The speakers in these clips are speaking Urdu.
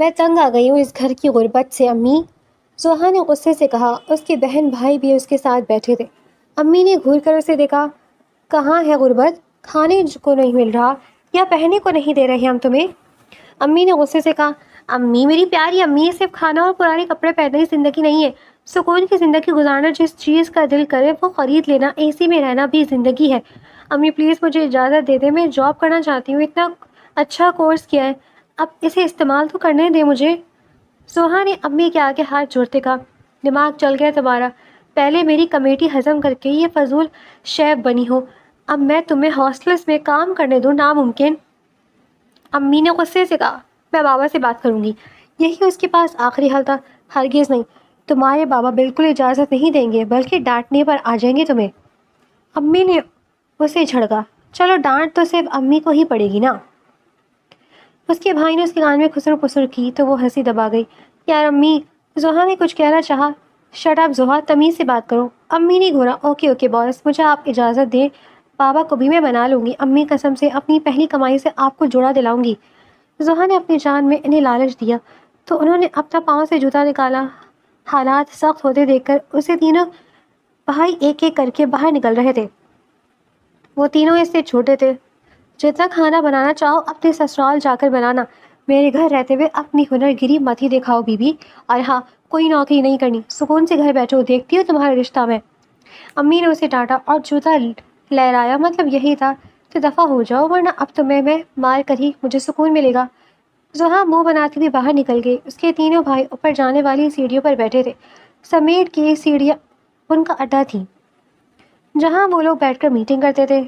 میں تنگ آ گئی ہوں اس گھر کی غربت سے امی، زحا نے غصے سے کہا۔ اس کے بہن بھائی بھی اس کے ساتھ بیٹھے تھے۔ امی نے گھور کر اسے دیکھا۔ کہاں ہے غربت؟ کھانے کو نہیں مل رہا یا پہننے کو نہیں دے رہے ہم تمہیں؟ امی نے غصے سے کہا۔ امی، میری پیاری امی، صرف کھانا اور پرانے کپڑے پہننا ہی زندگی نہیں ہے۔ سکون کی زندگی گزارنا، جس چیز کا دل کرے وہ خرید لینا، اے سی میں رہنا بھی زندگی ہے۔ امی پلیز مجھے اجازت دے دیں، میں جاب کرنا چاہتی ہوں، اتنا اچھا کورس کیا ہے، اب اسے استعمال تو کرنے دیں مجھے۔ زحا نے امی کے آگے ہاتھ جوڑتے کہا۔ دماغ چل گیا تمہارا؟ پہلے میری کمیٹی ہضم کر کے یہ فضول شیف بنی ہو، اب میں تمہیں ہاسٹلس میں کام کرنے دوں؟ ناممکن۔ امی نے غصے سے کہا۔ میں بابا سے بات کروں گی، یہی اس کے پاس آخری حل تھا۔ ہرگز نہیں، تمہارے بابا بالکل اجازت نہیں دیں گے، بلکہ ڈانٹنے پر آ جائیں گے تمہیں۔ امی نے اسے جھڑکا۔ چلو ڈانٹ تو صرف امی کو ہی پڑے گی نا۔ اس کے بھائی نے اس کے کان میں خسر پسر کی تو وہ ہنسی دبا گئی۔ یار امی، زحا نے کچھ کہنا چاہا۔ شٹ اپ زحا، تمیز سے بات کرو۔ امی نے گھورا۔ اوکے اوکے باس، مجھے آپ اجازت دیں، بابا کو بھی میں بنا لوں گی، امی قسم سے اپنی پہلی کمائی سے آپ کو جوڑا دلاؤں گی۔ زحا نے اپنی جان میں انہیں لالچ دیا تو انہوں نے اپنا پاؤں سے جوتا نکالا۔ حالات سخت ہوتے دیکھ کر اسے تینوں بھائی ایک ایک کر کے باہر نکل رہے تھے۔ وہ تینوں اس سے چھوٹے تھے۔ جتنا کھانا بنانا چاہو اپنے سسرال جا کر بنانا، میرے گھر رہتے ہوئے اپنی ہنر گری مت ہی دکھاؤ بی بی۔ اور ہاں، کوئی نوکری نہیں کرنی، سکون سے گھر بیٹھو، دیکھتی ہو تمہارا رشتہ میں۔ امی نے اسے ڈانٹا اور جوتا لہرایا۔ مطلب یہی تھا کہ دفعہ ہو جاؤ، ورنہ اب تمہیں میں مار کر ہی مجھے سکون ملے گا۔ زحا منہ بناتی ہوئی باہر نکل گئی۔ اس کے تینوں بھائی اوپر جانے والی سیڑھیوں پر بیٹھے تھے۔ سمیٹ کی سیڑھیاں ان کا اڈا تھیں جہاں وہ لوگ بیٹھ کر میٹنگ کرتے تھے۔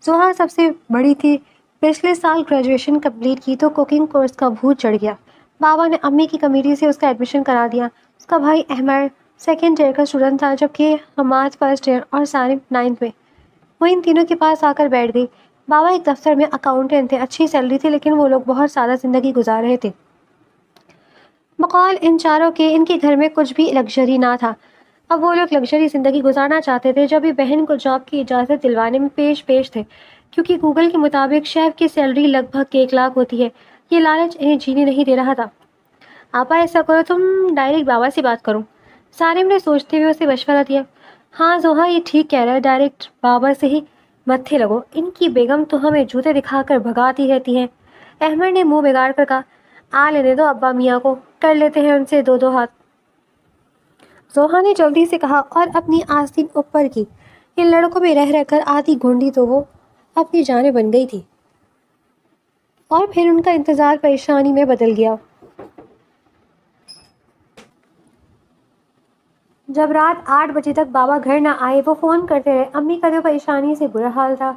زحا سب سے بڑی تھی، پچھلے سال گریجویشن کمپلیٹ کی تو کوکنگ کورس کا بھوت چڑھ گیا۔ بابا نے امی کی کمیٹی سے اس کا ایڈمیشن کرا دیا۔ اس کا بھائی احمد سیکنڈ ایئر کا اسٹوڈنٹ تھا، جبکہ حماد فرسٹ ایئر اور سالم 9th میں۔ وہ ان تینوں کے پاس آ کر بیٹھ گئی۔ بابا ایک دفتر میں اکاؤنٹنٹ تھے، اچھی سیلری تھی، لیکن وہ لوگ بہت سادہ زندگی گزار رہے تھے۔ بقول ان چاروں کے، ان کے گھر میں کچھ بھی لگژری نہ تھا۔ اب وہ لوگ لگژری زندگی گزارنا چاہتے تھے، جب بھی بہن کو جاب کی اجازت دلوانے میں پیش تھے، کیونکہ گوگل کے مطابق شیف کی سیلری لگ بھگ 1 لاکھ ہوتی ہے۔ یہ لالچ انہیں جینے نہیں دے رہا تھا۔ آپا ایسا کرو، تم ڈائریکٹ بابا سے بات کرو، سالم نے سوچتے ہوئے اسے مشورہ دیا۔ ہاں زحا، یہ ٹھیک کہہ رہا ہے، ڈائریکٹ بابا سے ہی متھے لگو، ان کی بیگم تو ہمیں جوتے دکھا کر بھگاتی رہتی ہے۔ احمد نے منہ بگاڑ کر کہا۔ آ لینے دو ابا میاں کو، کر لیتے ہیں ان سے 2 ہاتھ۔ زحا نے جلدی سے کہا اور اپنی آستین اوپر کی۔ ان لڑکوں میں رہ کر آدھی گھونڈی تو وہ اپنی جانب بن گئی تھی، اور پھر ان کا انتظار پریشانی میں بدل گیا۔ جب رات 8 بجے تک بابا گھر نہ آئے، وہ فون کرتے رہے۔ امی کا تو پریشانی سے برا حال تھا،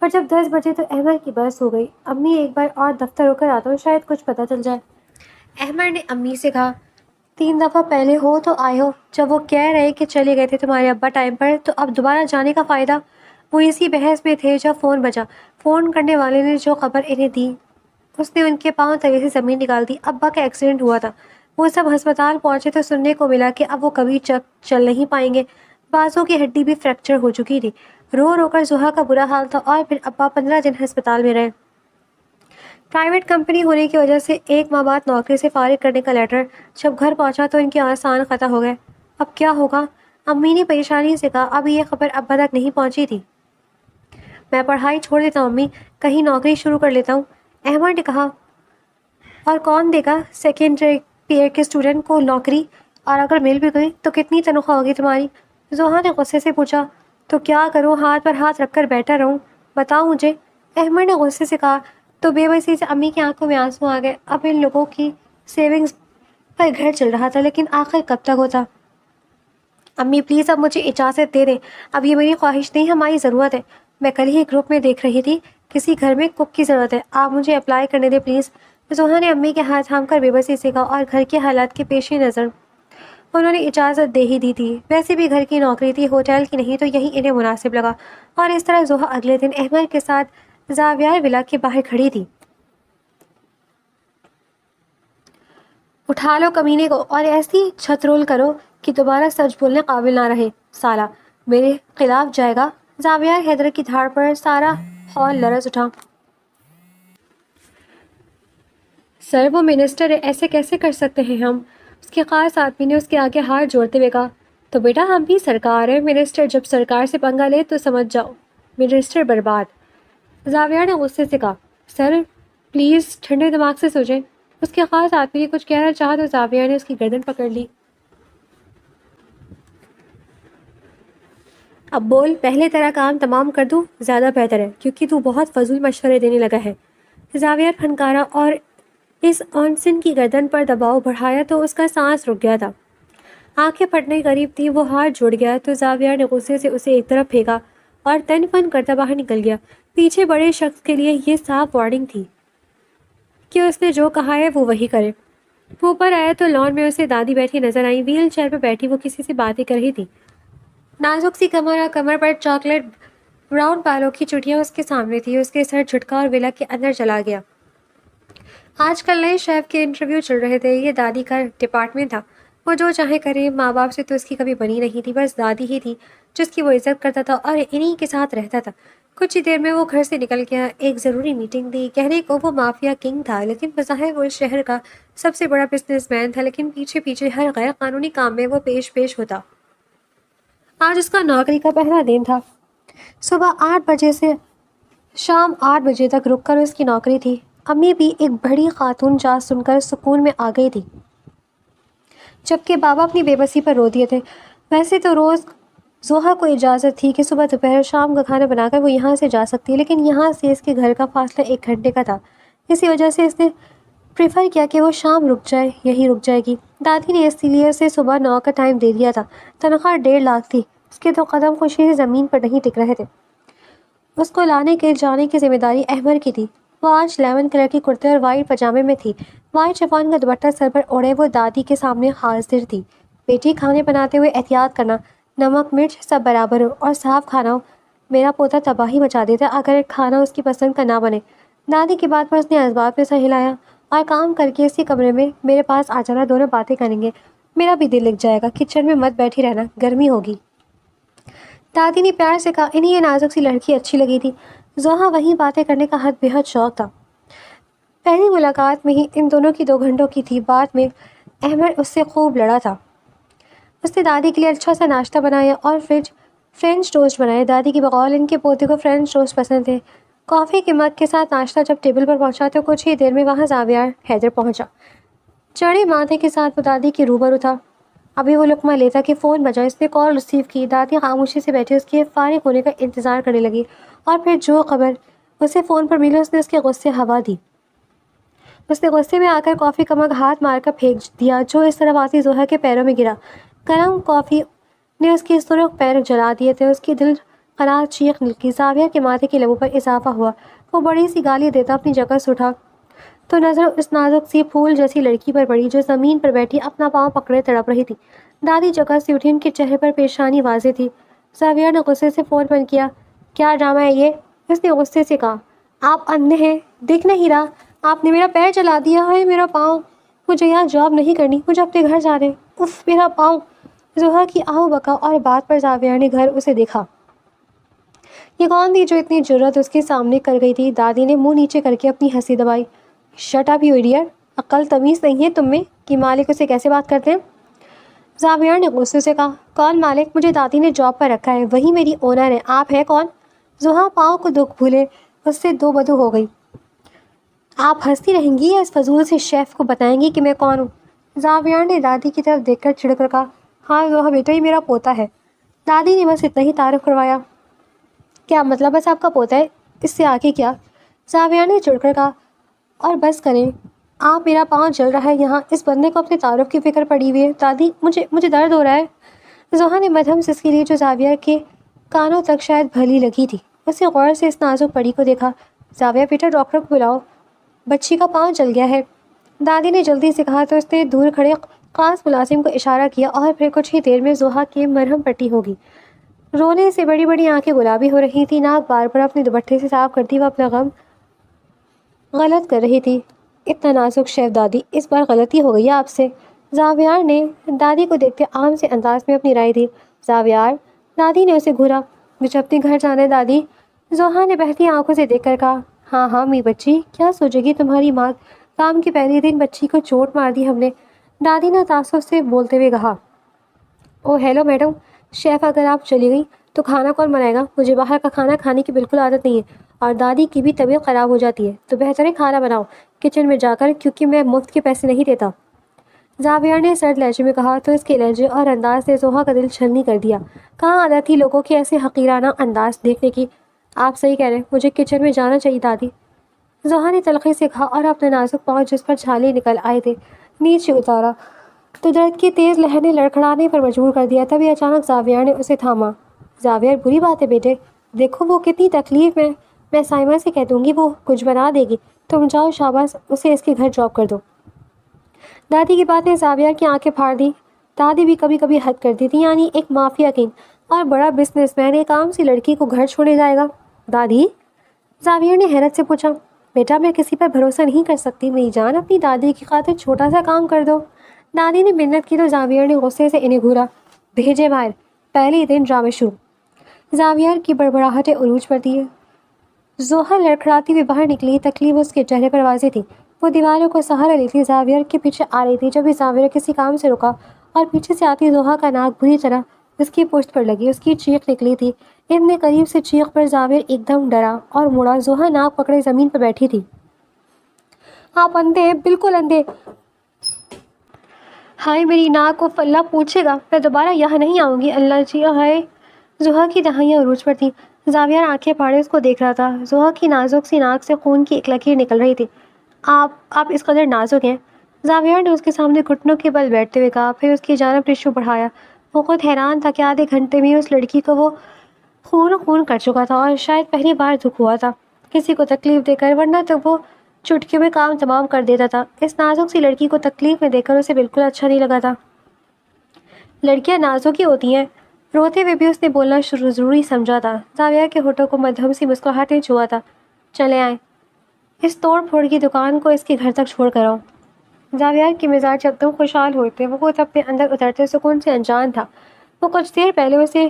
اور جب 10 بجے تو احمد کی بس ہو گئی۔ امی ایک بار اور دفتر ہو کر آتا ہوں، شاید کچھ پتہ چل جائے۔ احمد نے امی سے کہا۔ 3 دفعہ پہلے ہو تو آئے ہو، جب وہ کہہ رہے کہ چلے گئے تھے تمہارے ابا ٹائم پر، تو اب دوبارہ جانے کا فائدہ؟ وہ اسی بحث میں تھے جب فون بجا۔ فون کرنے والے نے جو خبر انہیں دی، اس نے ان کے پاؤں تلے سے زمین نکال دی۔ ابا کا ایکسیڈنٹ ہوا تھا، وہ سب ہسپتال پہنچے تو سننے کو ملا کہ اب وہ کبھی چل نہیں پائیں گے، بازو کی ہڈی بھی فریکچر ہو چکی تھی۔ رو رو کر زحا کا برا حال تھا، اور پھر ابا 15 دن ہسپتال میں رہے۔ پرائیویٹ کمپنی ہونے کی وجہ سے 1 ماہ بعد نوکری سے فارغ کرنے کا لیٹر جب گھر پہنچا تو ان کے آسان قطع ہو گئے۔ اب کیا ہوگا؟ امی نے پریشانی سے کہا۔ اب یہ خبر ابا تک نہیں پہنچی تھی۔ میں پڑھائی چھوڑ دیتا ہوں امی، کہیں نوکری شروع کر لیتا ہوں، احمد نے کہا۔ اور کون دے گا سیکنڈ ایئر کے اسٹوڈنٹ کو نوکری؟ اور اگر مل بھی گئی تو کتنی تنخواہ ہوگی تمہاری؟ زحا نے غصے سے پوچھا۔ تو کیا کروں، ہاتھ پر ہاتھ رکھ کر بیٹھا رہوں؟ بتاؤ مجھے، احمد نے غصے سے کہا۔ تو بے بسی سے امی کی آنکھوں میں آنسو آ گئے۔ اب ان لوگوں کی سیونگز پر گھر چل رہا تھا، لیکن آخر کب تک ہوتا؟ امی پلیز اب مجھے اجازت دے دیں، اب یہ میری خواہش نہیں، ہماری ضرورت ہے۔ میں کل ہی گروپ میں دیکھ رہی تھی، کسی گھر میں کک کی ضرورت ہے، آپ مجھے اپلائی کرنے دیں پلیز۔ زحا نے امی کے ہاتھ تھام کر بے بسی سے کہا، اور گھر کے حالات کے پیش نظر انہوں نے اجازت دے ہی دی تھی۔ ویسے بھی گھر کی نوکری تھی، ہوٹل کی نہیں، تو یہی انہیں مناسب لگا۔ اور اس طرح زحا اگلے دن احمد کے ساتھ زاویہ ولا کے باہر کھڑی تھی۔ اٹھا لو کمینے کو اور ایسی چھت رول کرو کہ دوبارہ سچ بولنے قابل نہ رہے، سالہ میرے خلاف جائے گا۔ زاویہ حیدر کی دھاڑ پر سارا ہال لرز اٹھا۔ سر وہ منسٹر ہے، ایسے کیسے کر سکتے ہیں ہم؟ اس کے خاص آدمی نے اس کے آگے ہاتھ جوڑتے ہوئے کہا۔ تو بیٹا ہم بھی سرکار ہیں، منسٹر جب سرکار سے پنگا لے تو سمجھ جاؤ منسٹر برباد۔ زاویہ نے غصے سے کہا۔ سر پلیز ٹھنڈے دماغ سے سوچیں۔ اس کے خاص آدمی نے کچھ کہنا چاہا تو زاویہ نے اس کی گردن پکڑ لی۔ اب بول، پہلے تیرا کام تمام کر دوں زیادہ بہتر ہے، کیونکہ تو بہت فضول مشورے دینے لگا ہے۔ زاویہ پھنکارا اور اس آنسن کی گردن پر دباؤ بڑھایا تو اس کا سانس رک گیا تھا۔ آنکھیں پھٹنے قریب تھی، وہ ہاتھ جڑ گیا تو زاویہ نے غصے سے اسے ایک طرف پھینکا اور تن فن کرتا باہر نکل گیا۔ پیچھے بڑے شخص کے لیے یہ صاف وارننگ تھی کہ اس نے جو کہا ہے وہ وہی کرے۔ وہ اوپر آیا تو لان میں اسے دادی بیٹھی نظر آئی، ویل چیئر پر بیٹھی وہ کسی سے باتیں کر رہی تھی۔ نازک سی کمر اور کمر پر چاکلیٹ براؤن بالوں کی چٹیاں اس کے سامنے تھی۔ اس کے سر جھٹکا اور ویلا کے اندر چلا گیا۔ آج کل نئے شیف کے انٹرویو چل رہے تھے، یہ دادی کا ڈپارٹمنٹ تھا، وہ جو چاہے کرے۔ ماں باپ سے تو اس کی کبھی بنی نہیں تھی، بس دادی ہی تھی جس کی وہ عزت کرتا تھا اور انہی کے ساتھ رہتا تھا۔ کچھ ہی دیر میں وہ گھر سے نکل گیا۔ ایک ضروری میٹنگ تھی، کہنے کو وہ مافیا کنگ تھا، لیکن بظاہر وہ اس شہر کا سب سے بڑا بزنس مین تھا، لیکن پیچھے پیچھے ہر غیر قانونی کام میں وہ پیش ہوتا۔ آج اس کا نوکری کا پہلا دن تھا۔ صبح 8 بجے سے شام 8 بجے تک رک کر اس کی نوکری تھی۔ امی بھی ایک بڑی خاتون جا سن کر سکون میں آ گئی تھی، جبکہ بابا اپنی بے بسی پر رو دیے تھے۔ ویسے تو روز زوہا کو اجازت تھی کہ صبح دوپہر شام کا کھانا بنا کر وہ یہاں سے جا سکتی ہے، لیکن یہاں سے اس کے گھر کا فاصلہ 1 گھنٹے کا تھا۔ اسی وجہ سے اس نے پریفر کیا کہ وہ شام رک جائے، یہی رک جائے گی۔ دادی نے اس لیے اسے صبح 9 کا ٹائم دے دیا تھا۔ تنخواہ 1.5 لاکھ تھی۔ اس کے تو قدم خوشی سے زمین پر نہیں ٹک رہے تھے۔ اس کو لانے کے جانے کی ذمہ داری احمر کی تھی۔ وہ آج لیمن کلر کی کرتے اور وائٹ پاجامے میں تھی، وائٹ شفان کا دوپٹہ سر پر اوڑھے وہ دادی کے سامنے حاضر تھی۔ بیٹی کھانے بناتے ہوئے احتیاط کرنا، نمک مرچ سب برابر ہو اور صاف کھانا ہو۔ میرا پوتا تباہی مچا دیتا اگر کھانا اس کی پسند کا نہ بنے۔ دادی کی بات پر اس نے اسباب میں سر ہلایا۔ اور کام کر کے اسی کمرے میں میرے پاس آ جانا، دونوں باتیں کریں گے، میرا بھی دل لگ جائے گا۔ کچن میں مت بیٹھی رہنا، گرمی ہوگی۔ دادی نے پیار سے کہا۔ انہیں یہ نازک سی لڑکی اچھی لگی تھی۔ زوہا وہیں باتیں کرنے کا حد بےحد شوق تھا۔ پہلی ملاقات میں ہی ان دونوں کی 2 گھنٹوں کی تھی۔ بعد میں احمد اس سے خوب لڑا تھا۔ اس نے دادی کے لیے اچھا سا ناشتہ بنایا اور فرینچ ٹوسٹ بنائے۔ دادی کی بقول ان کے پوتے کو فرینچ ٹوسٹ پسند تھے۔ کافی کے مگ کے ساتھ ناشتہ جب ٹیبل پر پہنچا تو کچھ ہی دیر میں وہاں زاویہ حیدر پہنچا۔ چڑھے ماتھے کے ساتھ وہ دادی کے روبرو تھا۔ ابھی وہ لقمہ لیتا کہ فون بجا۔ اس نے کال ریسیو کی۔ دادی خاموشی سے بیٹھی اس کے فارغ ہونے کا انتظار کرنے لگی، اور پھر جو خبر اسے فون پر ملی اس نے اس کے غصے ہوا دی۔ اس نے غصے میں آ کر کافی کا مگ ہاتھ مار کر پھینک دیا، جو اس طرف آتی زوہا کے پیروں میں گرا۔ گرم کافی نے اس کے سرخ پیر جلا دیے تھے۔ اس کی دل خراش چیخ نکلی۔ زاویہ کے ماتھے کے لبوں پر اضافہ ہوا۔ وہ بڑی سی گالی دیتا اپنی جگہ سے اٹھا تو نظر اس نازک سی پھول جیسی لڑکی پر پڑی جو زمین پر بیٹھی اپنا پاؤں پکڑے تڑپ رہی تھی۔ دادی جگہ سے اٹھی، ان کے چہرے پر پریشانی واضح تھی۔ زاویہ نے غصے سے فون بند کیا۔ کیا ڈرامہ ہے یہ؟ اس نے غصے سے کہا۔ آپ اندھے ہیں، دیکھ نہیں رہا؟ آپ نے میرا پیر جلا دیا ہے، میرا پاؤں۔ مجھے یہاں جاب نہیں کرنی، مجھے اپنے گھر جانے۔ اف، میرا پاؤں۔ زوہا کی آہو بکا اور بات پر زاویہ نے گھر اسے دیکھا۔ یہ کون تھی جو اتنی جرأت اس کے سامنے کر گئی تھی؟ دادی نے منہ نیچے کر کے اپنی ہنسی دبائی۔ شٹ اپ یو ایڈیٹ، عقل تمیز نہیں ہے تم میں کہ مالک اسے کیسے بات کرتے ہیں؟ زاویہ نے غصے سے کہا۔ کون مالک؟ مجھے دادی نے جاب پر رکھا ہے، وہی میری اونر ہے۔ آپ ہیں کون؟ زوہا پاؤں کو دکھ بھولے اس سے دو بدو ہو گئی۔ آپ ہنستی رہیں گی یا اس فضول سے شیف کو بتائیں گی کہ میں کون ہوں؟ زاویہ نے دادی کی طرف دیکھ کر چڑ کر کہا۔ ہاں زوہا بیٹا، یہ میرا پوتا ہے۔ دادی نے بس اتنا ہی تعارف کروایا۔ کیا مطلب بس آپ کا پوتا ہے؟ اس سے آگے کیا؟ زاویہ نے چڑ کر کہا۔ اور بس کریں، آپ، میرا پاؤں جل رہا ہے یہاں، اس بندے کو اپنے تعارف کی فکر پڑی ہوئی ہے۔ دادی، مجھے درد ہو رہا ہے۔ زوہا نے مدھم سسکی لی جو زاویہ کے کانوں تک شاید بھلی لگی تھی۔ اس نے غور سے اس نازک پری کو دیکھا۔ زاویہ بیٹا، ڈاکٹر کو بلاؤ، بچی کا پاؤں جل گیا ہے۔ دادی نے جلدی سے کہا تو اس نے دور کھڑے خاص ملازم کو اشارہ کیا، اور پھر کچھ ہی دیر میں زوہا کی مرہم پٹی ہوگی۔ رونے سے بڑی بڑی آنکھیں گلابی ہو رہی تھی، ناک بار بار اپنے دوپٹے سے صاف کرتی وہ اپنا غم غلط کر رہی تھی۔ اتنا نازک شیف دادی، اس بار غلطی ہو گئی آپ سے۔ زاویار نے دادی کو دیکھتے عام سے انداز میں اپنی رائے دی۔ زاویار، دادی نے اسے گھورا۔ مجھے اپنے گھر جانا ہے دادی۔ زوہا نے بہتی آنکھوں سے دیکھ کر کہا۔ ہاں ہاں می بچی، کیا سوچے گی تمہاری ماں کام کے پہلے دن بچی کو چوٹ مار دی ہم نے، دادی نے تعصب سے بولتے ہوئے کہا۔ او ہیلو میڈم، شیف اگر آپ چلی گئی تو کھانا کون بنائے گا؟ مجھے باہر کا کھانا کھانے کی بالکل عادت نہیں ہے، اور دادی کی بھی طبیعت خراب ہو جاتی ہے، تو بہتر ہے کھانا بناؤ کچن میں جا کر، کیونکہ میں مفت کے پیسے نہیں دیتا۔ زاویہ نے سرد لہجے میں کہا تو اس کے لہجے اور انداز نے زوہا کا دل چھلنی کر دیا۔ کہاں عادت تھی لوگوں کے ایسے حقیرانہ انداز دیکھنے کی؟ آپ صحیح کہہ رہے ہیں، مجھے کچن میں جانا چاہیے دادی، زوہا نے تلخی سے کہا اور اپنے نازک پاؤں جس پر چھالے نکل آئے تھے نیچے اتارا تو درد کی تیز لہر نے لڑکھڑانے پر مجبور کر دیا۔ تبھی اچانک زاویہ نے اسے تھاما۔ زاویہ، بری بات ہے بیٹے، دیکھو وہ کتنی تکلیف میں سائمہ سے کہہ دوں گی، وہ کچھ بنا دے گی، تم جاؤ شاباش، اسے اس کے گھر ڈراپ کر دو۔ دادی کی بات نے زاویہ کی آنکھیں پھاڑ دی۔ دادی بھی کبھی کبھی حد کرتی تھی، یعنی ایک مافیا کنگ اور بڑا بزنس مین ایک عام سی لڑکی کو گھر چھوڑنے جائے گا؟ دادی؟ زاویہ نے حیرت سے پوچھا۔ بیٹا میں کسی پر بھروسہ نہیں کر سکتی، میری جان اپنی دادی کی خاطر چھوٹا سا کام کر دو۔ دادی نے منت کی تو زاویہ نے غصے سے انہیں گھورا۔ بھیجے باہر، پہلے ہی دن ڈرامے شروع۔ زاویہ کی بڑبڑاہٹیں عروج پر تھی۔ زوہا لڑکھڑاتی ہوئی باہر نکلی، تکلیف اس کے چہرے پر واضح تھی۔ وہ دیواروں کو سہارا لیتی زاویہ کے پیچھے آ رہی تھی۔ جب بھی زاویہ کسی کام سے رکا اور پیچھے سے آتی زوہا کا ناک بری طرح اس کی پشت پر لگی، اس کی چیخ نکلی تھی۔ اتنے قریب سے چیخ پر زاویہ ایک دم ڈرا اور مڑا۔ زوہا ناک پکڑے زمین پر بیٹھی تھی۔ آپ اندھے ہیں، بالکل اندھے۔ ہائے میری ناک کو اللہ پوچھے گا، میں دوبارہ یہاں نہیں آؤں گی، اللہ جی ہائے۔ زوہا کی دہائیاں عروج پر تھیں۔ زاویہ آنکھیں پھاڑے اس کو دیکھ رہا تھا۔ زوہا کی نازک سی ناک سے خون کی ایک لکیر نکل رہی تھی۔ آپ اس قدر نازک ہیں؟ زاویہ نے اس کے سامنے گھٹنوں کے بل بیٹھتے ہوئے کہا، پھر اس کی جانب ٹشو بڑھایا۔ وہ خود حیران تھا کہ آدھے گھنٹے میں اس لڑکی کو وہ خون کر چکا تھا، اور شاید پہلی بار دکھ ہوا تھا کسی کو تکلیف دے کر، ورنہ تو وہ چٹکیوں میں کام تمام کر دیتا تھا۔ اس نازک سی لڑکی کو تکلیف میں دیکھ کر اسے بالکل اچھا نہیں لگا تھا۔ لڑکیاں نازک ہی ہوتی ہیں، روتے ہوئے بھی اس نے بولنا ضروری سمجھا تھا۔ زاویہ کے ہونٹوں کو مدھم سی مسکراہٹ نے چھوا تھا۔ چلے آئیں، اس توڑ پھوڑ کی دکان کو اس کے گھر تک چھوڑ کر آؤ۔ زاویہ کے مزاج ایک دم خوشحال ہوتے، وہ خود اپنے اندر اترتے سکون سے انجان تھا۔ وہ کچھ دیر پہلے اسے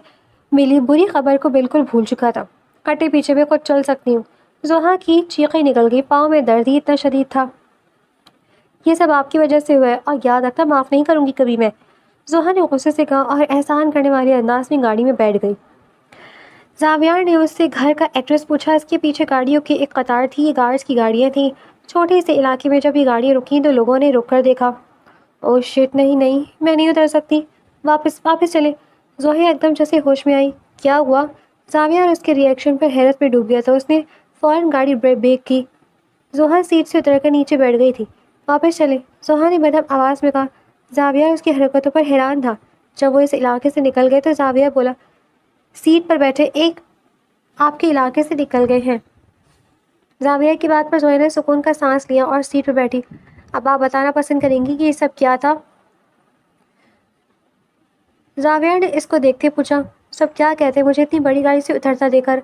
ملی بری خبر کو بالکل بھول چکا تھا۔ کٹے پیچھے میں خود چل سکتی ہوں۔ زوہا کی چیخیں نکل گئی، پاؤں میں درد ہی اتنا شدید تھا۔ یہ سب آپ کی وجہ سے ہوا ہے، اور یاد رکھنا معاف نہیں کروں گی کبھی میں، زوہا نے غصے سے کہا اور احسان کرنے والے انداز میں گاڑی میں بیٹھ گئی۔ زاویہ نے اس سے گھر کا ایڈریس پوچھا۔ اس کے پیچھے گاڑیوں کی ایک قطار تھی، یہ گارڈز کی گاڑیاں تھیں۔ چھوٹے سے علاقے میں جب یہ گاڑیاں رکیں تو لوگوں نے رک کر دیکھا۔ او شٹ، نہیں میں نہیں اتر سکتی، واپس چلے۔ زوہا ایک دم جیسے ہوش میں آئی۔ کیا ہوا؟ زاویہ اس کے ری ایکشن پر حیرت میں ڈوب گیا تھا۔ اس نے فوراً گاڑی بریک کی۔ زوہا سیٹ سے اتر کر نیچے بیٹھ گئی تھی۔ واپس چلے، زوہا نے مدھم آواز میں کہا۔ زاویہ اس کی حرکتوں پر حیران تھا۔ جب وہ اس علاقے سے نکل گئے تو زاویہ بولا، سیٹ پر بیٹھے ایک آپ کے علاقے سے نکل گئے ہیں؟ زاویہ کی بات پر زوہا نے سکون کا سانس لیا اور سیٹ پر بیٹھی۔ اب آپ بتانا پسند کریں گی کہ یہ سب کیا تھا؟ زاویہ نے اس کو دیکھتے پوچھا۔ سب کیا کہتے؟ مجھے اتنی بڑی گاڑی سے اترتا دے کر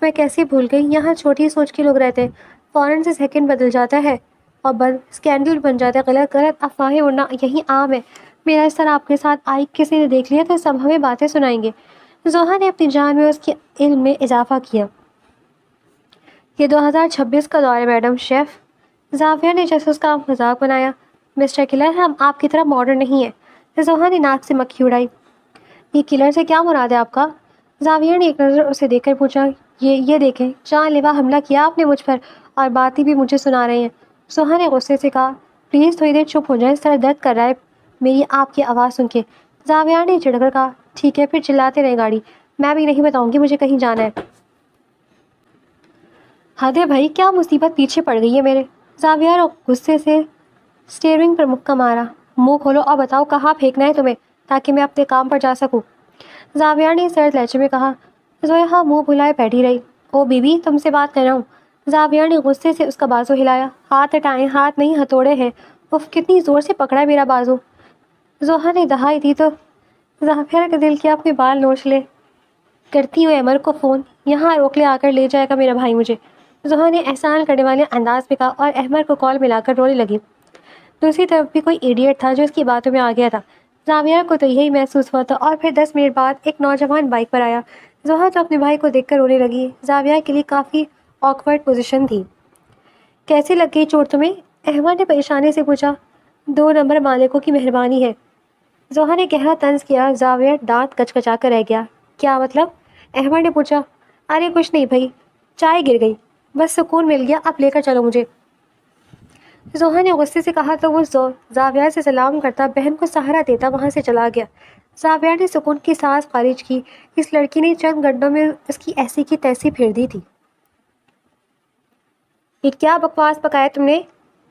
میں کیسے بھول گئی؟ یہاں چھوٹی سوچ کے لوگ رہتے ہیں، فوراً سے سیکنڈ بدل جاتا ہے اور اسکینڈل بن جاتا ہے، غلط افواہیں اڑنا یہی عام ہے۔ میرا اس طرح آپ کے ساتھ آئی کسی نے دیکھ لیا تو سب ہمیں باتیں سنائیں گے۔ زوہا نے اپنی جان میں اس کے علم میں اضافہ کیا۔ یہ 2026 کا دور ہے میڈم شیف، زاویہ نے جیسے اس کا مذاق بنایا۔ مسٹر کلر، ہم آپ کی طرح ماڈرن نہیں ہیں۔ زوہا نے ناک سے مکھی اڑائی۔ یہ کلر سے کیا مراد ہے آپ کا؟ زاویہ نے ایک نظر اسے دیکھ کر پوچھا۔ یہ دیکھیں، جان لیوا حملہ کیا آپ نے مجھ پر، اور باتیں بھی مجھے سنا رہے ہیں۔ زوہا نے غصے سے کہا، پلیز تھوڑی دیر چپ ہو جائیں، سر درد کر رہا ہے میری آپ کی آواز سن کے۔ زاویہ نے چڑھ کر کہا، ٹھیک ہے پھر چلاتے رہیں گاڑی، میں بھی نہیں بتاؤں گی مجھے کہیں جانا ہے۔ حد ہے بھائی، کیا مصیبت پیچھے پڑ گئی ہے میرے؟ زاویہ نے غصے سے اسٹیئرنگ پر مکہ مارا۔ منہ کھولو اور بتاؤ کہاں پھینکنا ہے تمہیں، تاکہ میں اپنے کام پر جا سکوں، زاویہ نے سرد لہجے میں کہا۔ زوہا منہ بھلائے بیٹھی رہی۔ او بیوی، تم سے بات کر رہا ہوں۔ زاویہ نے غصے سے اس کا بازو ہلایا۔ ہاتھ ہٹائیں، ہاتھ نہیں ہتھوڑے ہیں۔ اف، کتنی زور سے پکڑا ہے میرا بازو۔ زوہا نے دہائی دی تو زاویہ کا دل کیا اپنے بال نوچ لے۔ کرتی ہوں امر کو فون، یہاں روک لے، آ کر لے جائے گا میرا بھائی مجھے، زوہا نے احسان کرنے والے انداز میں کہا اور احمر کو کال ملا کر رونے لگی۔ دوسری طرف بھی کوئی ایڈیٹ تھا جو اس کی باتوں میں آ گیا تھا۔ زاویہ کو تو یہی محسوس ہوا تھا، اور پھر 10 منٹ بعد ایک نوجوان بائک پر آیا۔ زوہا تو اپنے بھائی کو دیکھ کر رونے لگی۔ زاویہ کے لیے کافی آکورڈ پوزیشن تھی۔ کیسی لگ گئی چوٹ تمہیں؟ احمد نے پریشانی سے پوچھا۔ 2 نمبر مالکوں کی مہربانی ہے۔ زوہا نے گہرا طنز کیا۔ زاویہ دانت کچکچا کر رہ گیا۔ کیا مطلب؟ احمد نے پوچھا۔ ارے کچھ نہیں بھائی، چائے گر گئی، بس سکون مل گیا، اب لے کر چلو مجھے۔ زوہا نے غصے سے کہا تو وہ زاویہ سے سلام کرتا بہن کو سہارا دیتا وہاں سے چلا گیا۔ زاویہ نے سکون کی سانس خارج کی۔ اس لڑکی نے چند گھنٹوں میں اس کی ایسی کی تیسی پھیر دی تھی۔ یہ کیا بکواس پکایا تم نے؟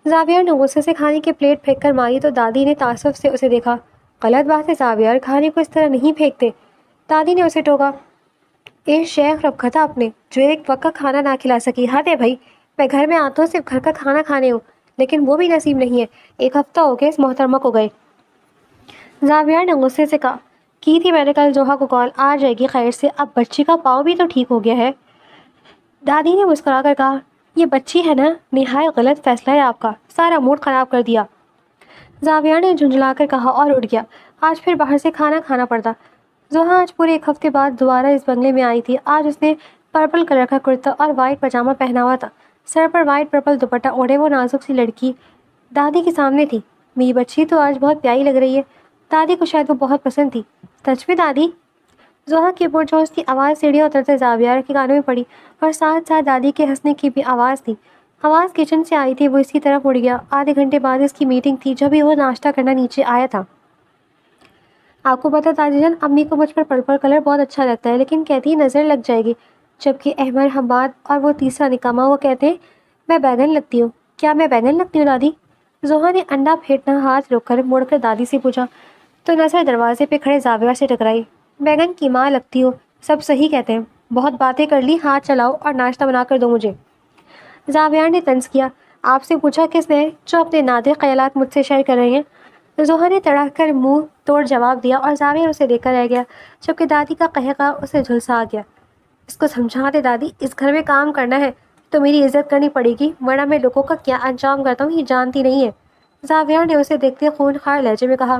زاویہ نے غصے سے کھانے کی پلیٹ پھینک کر ماری تو دادی نے تعصب سے اسے دیکھا۔ غلط بات ہے زاویہ، کھانے کو اس طرح نہیں پھینکتے، دادی نے اسے ٹوکا۔ ایک شیخ رکھا تھا آپ نے جو ایک وقت کا کھانا نہ کھلا سکی، حد ہے بھائی، میں گھر میں آتا ہوں صرف گھر کا کھانا کھانے ہوں، لیکن وہ بھی نصیب نہیں ہے، 1 ہفتہ ہو گیا اس محترمہ کو گئے۔ زاویہ نے غصے سے کہا، کی تھی میں نے کل زوہا کو کال، آ جائے گی خیر سے، اب بچی کا پاؤں بھی تو ٹھیک ہو گیا ہے۔ دادی نے مسکرا کر کہا، یہ بچی ہے نا، نہایت غلط فیصلہ ہے آپ کا، سارا موڈ خراب کر دیا۔ زاویہ نے جھنجھلا کر کہا اور اٹھ گیا۔ آج پھر باہر سے کھانا کھانا پڑتا۔ زوہا آج پورے 1 ہفتے بعد دوبارہ اس بنگلے میں آئی تھی۔ آج اس نے پرپل کلر کا کرتا اور وائٹ پاجامہ پہنا ہوا تھا، سر پر وائٹ پرپل دوپٹہ اوڑھے وہ نازک سی لڑکی دادی کے سامنے تھی۔ میری بچی تو آج بہت پیاری لگ رہی ہے، دادی کو شاید وہ بہت پسند تھی۔ سچ میں دادی؟ زوہا کی پرجوش کی آواز سیڑھیاں اترتے زاویہ کے کانوں میں پڑی اور ساتھ ساتھ دادی کے ہنسنے کی بھی آواز تھی۔ آواز کچن سے آئی تھی، وہ اس کی طرف اڑ گیا۔ آدھے گھنٹے بعد اس کی میٹنگ تھی جب ہی وہ ناشتہ کرنا نیچے آیا تھا۔ آپ کو پتہ دادی جان، امی کو مجھ پر پرپل کلر بہت اچھا لگتا ہے، لیکن کہتی نظر لگ جائے گی، جبکہ احمد حماد اور وہ تیسرا نکاما وہ کہتے ہیں میں بیگن لگتی ہوں۔ کیا میں بیگن لگتی ہوں دادی؟ زوہا نے انڈا پھینٹنا ہاتھ روک کر مڑ کر دادی سے پوچھا تو نظر دروازے پہ کھڑے زاویہ سے ٹکرائی۔ بیگن کی ماں لگتی ہو، سب صحیح کہتے ہیں، بہت باتیں کر لی، ہاتھ چلاؤ اور ناشتہ بنا کر دو مجھے۔ زاویہ نے طنز کیا۔ آپ سے پوچھا کس نے جو اپنے نادر خیالات مجھ سے شیئر کر رہے ہیں؟ زوہا نے تڑک کر منہ توڑ جواب دیا اور زاویہ اسے دیکھ کر رہ گیا، جبکہ دادی کا قہقہ اسے جھلسا گیا۔ اس کو سمجھا دے دادی، اس گھر میں کام کرنا ہے تو میری عزت کرنی پڑے گی، ورنہ میں لوگوں کا کیا انجام کرتا ہوں یہ جانتی نہیں ہے۔ زاویہ نے اسے دیکھتے خونخوار لہجے میں کہا۔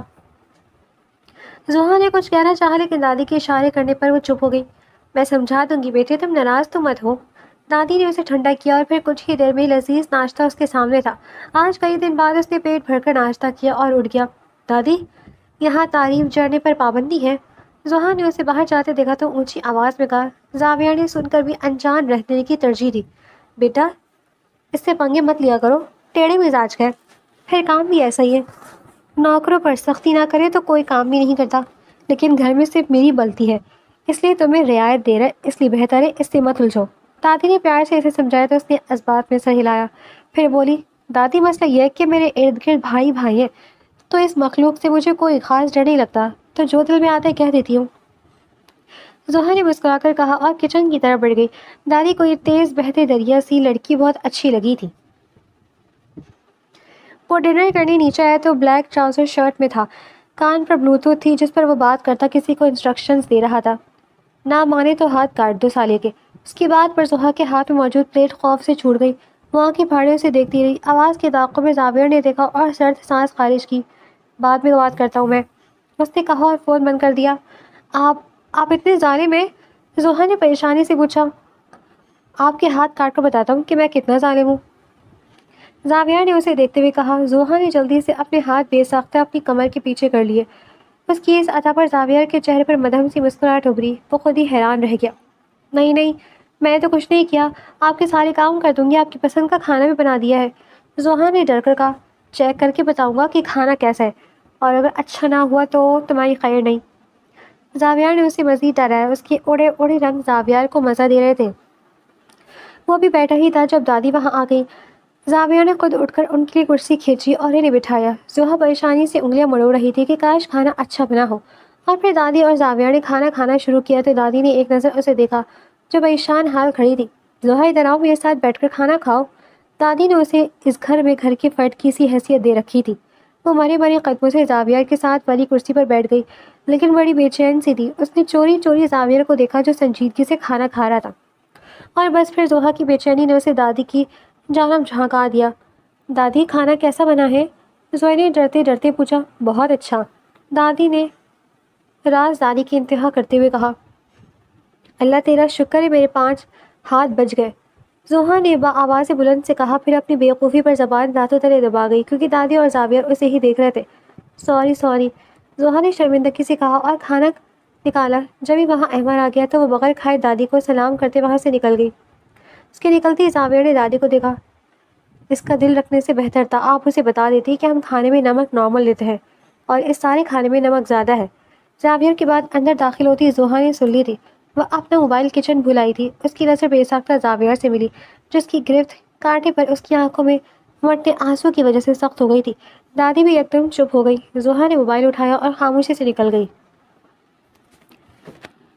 زوہا نے کچھ کہنا چاہا لیکن دادی کے اشارے کرنے پر وہ چپ ہو گئی۔ میں سمجھا دوں گی بیٹے، تم ناراض تو مت ہو۔ دادی نے اسے ٹھنڈا کیا اور پھر کچھ ہی دیر میں لذیذ ناشتہ اس کے سامنے تھا۔ آج کئی دن بعد اس نے پیٹ بھر کر ناشتہ کیا اور اٹھ گیا۔ دادی، یہاں تعریف جڑنے پر پابندی ہے؟ زوہا نے اسے باہر جاتے دیکھا تو اونچی آواز میں کہا۔ زاویہ نے سن کر بھی انجان رہنے کی ترجیح دی۔ بیٹا، اس سے پنگے مت لیا کرو، ٹیڑھے مزاج کا ہے، پھر کام بھی ایسا ہی ہے، نوکروں پر سختی نہ کرے تو کوئی کام بھی نہیں کرتا، لیکن گھر میں صرف میری بلتی ہے، اس لیے تمہیں رعایت دے رہا ہے، اس لیے بہتر ہے اس سے مت الجھو۔ دادی نے پیار سے اسے سمجھایا تو اس نے اسبات میں سر ہلایا، پھر بولی، دادی مسئلہ یہ ہے کہ میرے ارد گرد بھائی بھائی ہیں، تو اس مخلوق سے مجھے کوئی خاص ڈر نہیں لگتا، تو جو دل میں آتا ہے کہہ دیتی ہوں۔ زوہا نے مسکرا کر کہا اور کچن کی طرف بڑھ گئی۔ دادی کو یہ تیز بہتے دریا سی لڑکی بہت اچھی لگی تھی۔ وہ ڈنر کرنے نیچے آیا تو بلیک ٹراؤزر شرٹ میں تھا، کان پر بلوٹوتھ تھی جس پر وہ بات کرتا کسی کو انسٹرکشنز دے رہا تھا۔ نہ مانے تو ہاتھ کاٹ دو سالے کے۔ اس کی بات پر زوہا کے ہاتھ میں موجود پلیٹ خوف سے چھوٹ گئی، وہ آنکھیں پھاڑے اسے دیکھتی رہی۔ آواز کے تعاقب میں زاویہ نے دیکھا اور سرد سانس خارج کی۔ بعد میں بات کرتا ہوں میں، اس نے کہا اور فون بند کر دیا۔ آپ اتنے ظالم ہیں؟ زوہا نے پریشانی سے پوچھا۔ آپ کے ہاتھ کاٹ کر بتاتا ہوں کہ میں کتنا ظالم ہوں، زاویہ نے اسے دیکھتے ہوئے کہا۔ زوہا نے جلدی سے اپنے ہاتھ بے ساختہ اپنی کمر کے پیچھے کر لیے۔ اس کی اس عطا پر زاویہ کے چہرے پر مدھم سی مسکراہٹ ابھری، وہ خود ہی حیران رہ گیا۔ نہیں، میں نے تو کچھ نہیں کیا، آپ کے سارے کام کر دوں گی، آپ کی پسند کا کھانا بھی بنا دیا ہے۔ زوہا نے ڈر کر کہا، چیک کر کے بتاؤں گا کہ کھانا کیسا ہے، اور اگر اچھا نہ ہوا تو تمہاری خیر نہیں۔ زاویہ نے اسے مزید ڈرایا۔ اس کے اڑے اڑے رنگ زاویہ کو مزہ دے رہے تھے۔ وہ بھی بیٹھا ہی تھا جب دادی وہاں آ گئی۔ زاویہ نے خود اٹھ کر ان کے لیے کرسی کھینچی اور انہیں بٹھایا۔ زوہا پریشانی سے انگلیاں مڑوڑ رہی تھی کہ کاش کھانا اچھا بنا ہو، اور پھر دادی اور زاویہ نے کھانا کھانا شروع کیا تو دادی نے ایک نظر اسے دیکھا جو پریشان حال کھڑی تھی۔ زوہا ادھر آؤ، میرے ساتھ بیٹھ کر کھانا کھاؤ۔ دادی نے اسے اس گھر میں گھر کے فرد کی سی حیثیت دے رکھی تھی۔ وہ مرے مرے قدموں سے زاویہ کے ساتھ والی کرسی پر بیٹھ گئی، لیکن بڑی بے چین سی تھی۔ اس نے چوری چوری زاویہ کو دیکھا جو سنجیدگی سے کھانا کھا رہا تھا، اور بس پھر زوہا کی بے چینی نے اسے دادی کی جانب جھانکا دیا۔ دادی، کھانا کیسا بنا ہے؟ زوہا نے ڈرتے ڈرتے پوچھا۔ بہت اچھا، دادی نے رازداری کی انتہا کرتے ہوئے کہا۔ اللہ تیرا شکر ہے، میرے 5 ہاتھ بچ گئے۔ زوہا نے آواز بلند سے کہا، پھر اپنی بیوقوفی پر زبان دانتوں تلے دبا گئی کیونکہ دادی اور زاویہ اسے ہی دیکھ رہے تھے۔ سوری سوری، زوہا نے شرمندگی سے کہا اور کھانا نکالا۔ جب ہی وہاں احمد آ گیا تو وہ بغیر کھائے دادی کو سلام کرتے وہاں سے نکل گئی۔ اس کے نکلتے ہی زاویہ نے دادی کو دیکھا۔ اس کا دل رکھنے سے بہتر تھا آپ اسے بتا دیتی کہ ہم کھانے میں نمک نارمل لیتے ہیں اور اس سارے کھانے میں نمک زیادہ ہے۔ زاویہ کی بات اندر داخل ہوتی زوہا نے سن لی تھی۔ وہ اپنا موبائل کچن بھلائی تھی۔ اس کی نظر بے ساختہ زاویہ سے ملی جس کی گرفت کانٹے پر اس کی آنکھوں میں مٹنے آنسو کی وجہ سے سخت ہو گئی تھی۔ دادی بھی ایک دم چپ ہو گئی۔ زوہا نے موبائل اٹھایا اور خاموشی سے نکل گئی۔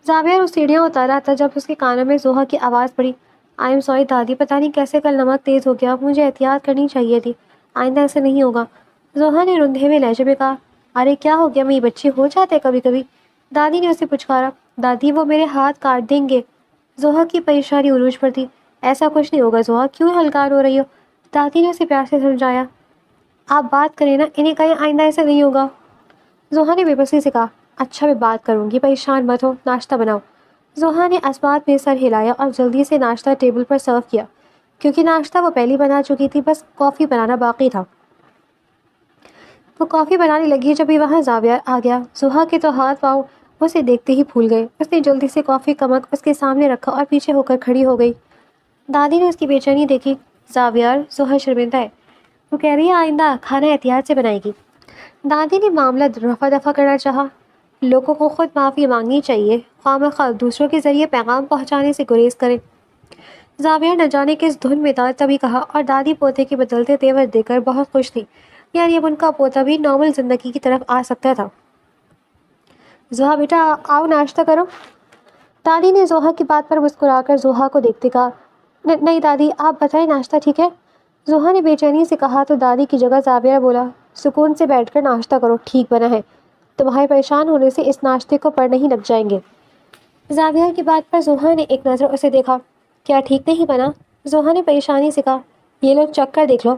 زاویہ اس سیڑھیاں اتار رہا تھا جب اس کے کانوں میں زوہا کی آواز پڑی، آئی ایم سوری دادی، پتہ نہیں کیسے کل نمک تیز ہو گیا، مجھے احتیاط کرنی چاہیے تھی، آئندہ ایسے نہیں ہوگا۔ زوہا نے رندھے ہوئے لہجے میں کہا، ارے کیا ہو گیا، میری بچی ہو جاتے کبھی کبھی۔ دادی نے اسے پچکارا، دادی وہ میرے ہاتھ کاٹ دیں گے۔ زوہا کی پریشانی عروج پر تھی۔ ایسا کچھ نہیں ہوگا زوہا، کیوں ہلکان ہو رہی ہو؟ دادی نے اسے پیار سے سمجھایا، آپ بات کریں نا، انہیں کہیں آئندہ ایسا نہیں ہوگا۔ زوہا نے بے بسی سے کہا، اچھا میں بات کروں گی، پریشان مت ہو، ناشتہ بناؤ۔ زوہا نے اسبات میں سر ہلایا اور جلدی سے ناشتہ ٹیبل پر سرو کیا کیونکہ ناشتہ وہ پہلی بنا چکی تھی، بس کافی بنانا باقی تھا۔ وہ کافی بنانے لگی جب ہی وہاں زاویہ آ گیا۔ زوہا کے تو ہاتھ پاؤں اسے دیکھتے ہی پھول گئے۔ اس نے جلدی سے کافی کا مگ اس کے سامنے رکھا اور پیچھے ہو کر کھڑی ہو گئی۔ دادی نے اس کی بے چینی دیکھی۔ زاویہ، زوہا شرمندہ ہے، وہ کہہ رہی ہے آئندہ کھانا احتیاط سے بنائے گی۔ دادی نے معاملہ رفع دفع کرنا چاہا۔ لوگوں کو خود معافی مانگنی چاہیے، خواہ مخواہ دوسروں کے ذریعے پیغام پہنچانے سے گریز کریں۔ زاویہ نہ جانے کس دھن میں تھا تبھی کہا، اور دادی پوتے کے بدلتے تیور دیکھ کر بہت خوش تھی، یعنی اب ان کا پوتا بھی نارمل زندگی کی طرف آ سکتا تھا۔ زوہا بیٹا آؤ ناشتہ کرو۔ دادی نے زوہا کی بات پر مسکرا کر زوہا کو دیکھتے کہا، نہیں دادی آپ بتائیں ناشتہ ٹھیک ہے؟ زوہا نے بے چینی سے کہا تو دادی کی جگہ زاویہ بولا، سکون سے بیٹھ کر ناشتہ کرو، ٹھیک بنا ہے، تمہارے پریشان ہونے سے اس ناشتے کو پر نہیں لگ جائیں گے۔ زاویہ کی بات پر زوہا نے ایک نظر اسے دیکھا، کیا ٹھیک نہیں بنا؟ زوہا نے پریشانی سے کہا، یہ لو چکھ کر دیکھ لو۔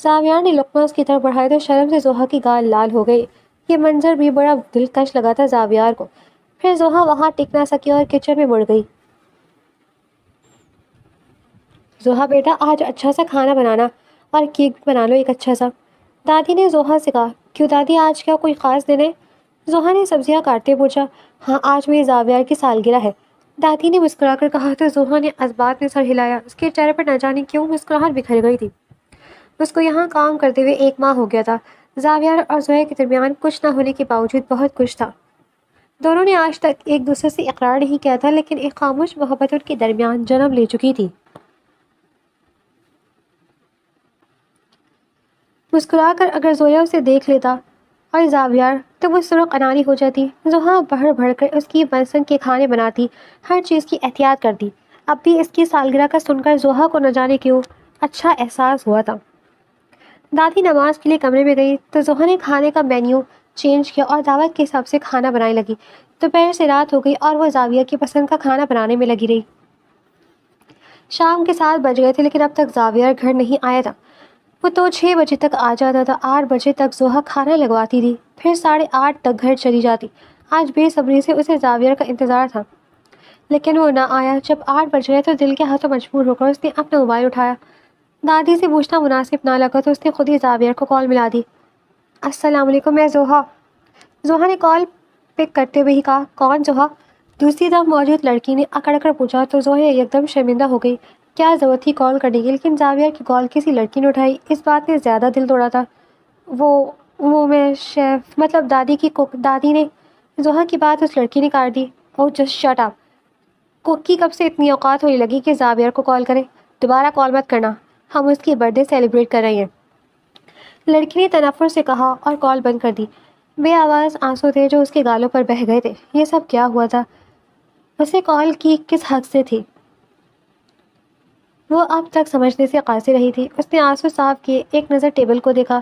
زاویہ نے لقمہ اس کی طرف بڑھایا تو شرم سے زوہا کی گال لال ہو گئی۔ یہ منظر بھی بڑا دلکش لگا تھا زاویہ کو۔ پھر زوہا وہاں ٹک نہ سکی اور کچن میں مڑ گئی۔ زوہا بیٹا آج اچھا سا کھانا بنانا اور کیک بھی بنا لو ایک اچھا سا۔ دادی نے زوہا سے کہا، کیوں دادی آج کیا کوئی خاص دن ہے؟ زوہا نے سبزیاں کاٹتے پوچھا، ہاں آج میری زاویہ کی سالگرہ ہے۔ دادی نے مسکرا کر کہا تو زوہا نے اسبات میں سر ہلایا۔ اس کے چہرے پر نہ جانے کیوں مسکراہٹ بکھر گئی تھی۔ اس کو یہاں کام کرتے ہوئے 1 ماہ ہو گیا تھا۔ زاویہ اور زوہا کے درمیان کچھ نہ ہونے کے باوجود بہت کچھ تھا۔ دونوں نے آج تک ایک دوسرے سے اقرار نہیں کیا تھا، لیکن ایک خاموش محبت ان کے درمیان جنم لے چکی تھی۔ مسکرا کر اگر زویا اسے دیکھ لیتا اور زاویہ تو وہ سرخ اناری ہو جاتی۔ زوہا بڑھ بڑھ کر اس کی پسند کے کھانے بناتی، ہر چیز کی احتیاط کرتی۔ اب بھی اس کی سالگرہ کا سن کر زوہا کو نہ جانے کیوں اچھا احساس ہوا تھا۔ دادی نماز کے لیے کمرے میں گئی تو زوہا نے کھانے کا مینیو چینج کیا اور دعوت کے حساب سے کھانا بنانے لگی۔ دوپہر سے رات ہو گئی اور وہ زاویہ کی پسند کا کھانا بنانے میں لگی رہی۔ شام کے 7 بج گئے تھے لیکن اب تک زاویہ گھر نہیں آیا تھا۔ وہ تو 6 بجے تک آ جاتا تھا، 8 بجے تک زوہا کھانا لگواتی تھی، پھر 8:30 تک گھر چلی جاتی۔ آج بے صبری سے اسے زاویہ کا انتظار تھا لیکن وہ نہ آیا۔ جب 8 بج گئے تو دل کے ہاتھوں مجبور ہو کر اس نے اپنا موبائل اٹھایا۔ دادی سے پوچھنا مناسب نہ لگا تو اس نے خود ہی زاویہ کو کال ملا دی۔ السلام علیکم، میں زوہا۔ زوہا نے کال پک کرتے ہوئے ہی کہا، کون زوہا؟ دوسری طرف موجود لڑکی نے اکڑ کر پوچھا تو زوہا ایک دم شرمندہ ہو گئی۔ کیا ضرورت تھی کال کرنے کی، لیکن زاویہ کی کال کسی لڑکی نے اٹھائی، اس بات نے زیادہ دل توڑا تھا۔ وہ میں شیف مطلب دادی کی کوک۔ دادی نے زوہا کی بات اس لڑکی نے کاٹ دی۔ اوہ جسٹ شٹ اپ، کوک کی کب سے اتنی اوقات ہونے لگی کہ زاویہ کو کال کرے؟ دوبارہ کال مت کرنا، ہم اس کی برتھ ڈے سیلیبریٹ کر رہے ہیں، لڑکی نے تنفر سے کہا اور کال بند کر دی۔ بے آواز آنسو تھے جو اس کے گالوں پر بہہ گئے تھے۔ یہ سب کیا ہوا تھا؟ اسے کال کی کس حق سے تھی؟ وہ اب تک سمجھنے سے قاصر رہی تھی۔ اس نے آنسو صاف کیے، ایک نظر ٹیبل کو دیکھا،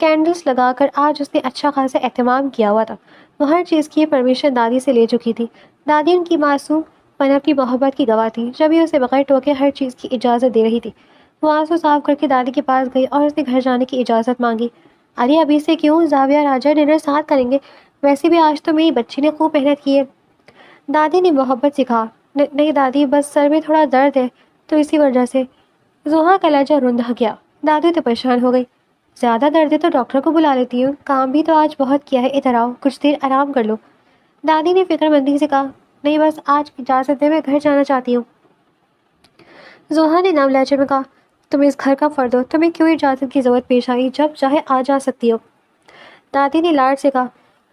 کینڈلز لگا کر آج اس نے اچھا خاصا اہتمام کیا ہوا تھا۔ وہ ہر چیز کی پرمیشن دادی سے لے چکی تھی۔ دادی ان کی معصوم پنپتی محبت کی گواہ تھی، جب ہی اسے بغیر ٹوکے ہر چیز کی اجازت دے رہی تھی۔ وہ آنسو صاف کر کے دادی کے پاس گئی اور اس نے گھر جانے کی اجازت مانگی۔ ارے ابھی سے کیوں، زاویہ راجہ ڈنر ساتھ کریں گے، ویسے بھی آج تو میری بچی نے خوب محنت کی ہے۔ دادی نے محبت سے کہا، نہیں دادی، بس سر میں تھوڑا درد ہے تو اسی وجہ سے۔ زوہا کا لہجہ روندا گیا۔ دادی تو پریشان ہو گئی۔ زیادہ درد ہے تو ڈاکٹر کو بلا لیتی ہوں، کام بھی تو آج بہت کیا ہے، ادھر آؤ کچھ دیر آرام کر لو۔ دادی نے فکر مندی سے کہا، نہیں بس آج کی اجازت دے، میں گھر جانا چاہتی ہوں۔ زوہا نے نرم لہجے میں کہا، تم اس گھر کا فرد ہو، تمہیں کیوں اجازت کی ضرورت پیش آئی؟ جب چاہے آ جا سکتی ہو۔ دادی نے لاڈ سے کہا،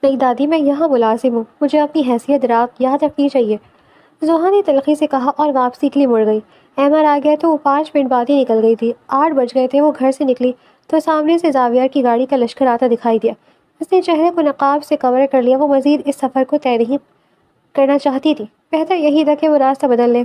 نہیں دادی، میں یہاں ملازم ہوں، مجھے اپنی حیثیت یاد رکھنی چاہیے۔ زوہا نے تلخی سے کہا اور واپسی کے لیے مڑ گئی۔ احمد آ گیا تو وہ 5 منٹ بعد ہی نکل گئی تھی۔ 8 بج گئے تھے۔ وہ گھر سے نکلی تو سامنے سے زاویار کی گاڑی کا لشکر آتا دکھائی دیا۔ اس نے چہرے کو نقاب سے کور کر لیا۔ وہ مزید اس سفر کو طے نہیں کرنا چاہتی تھی، بہتر یہی تھا کہ وہ راستہ بدل لے۔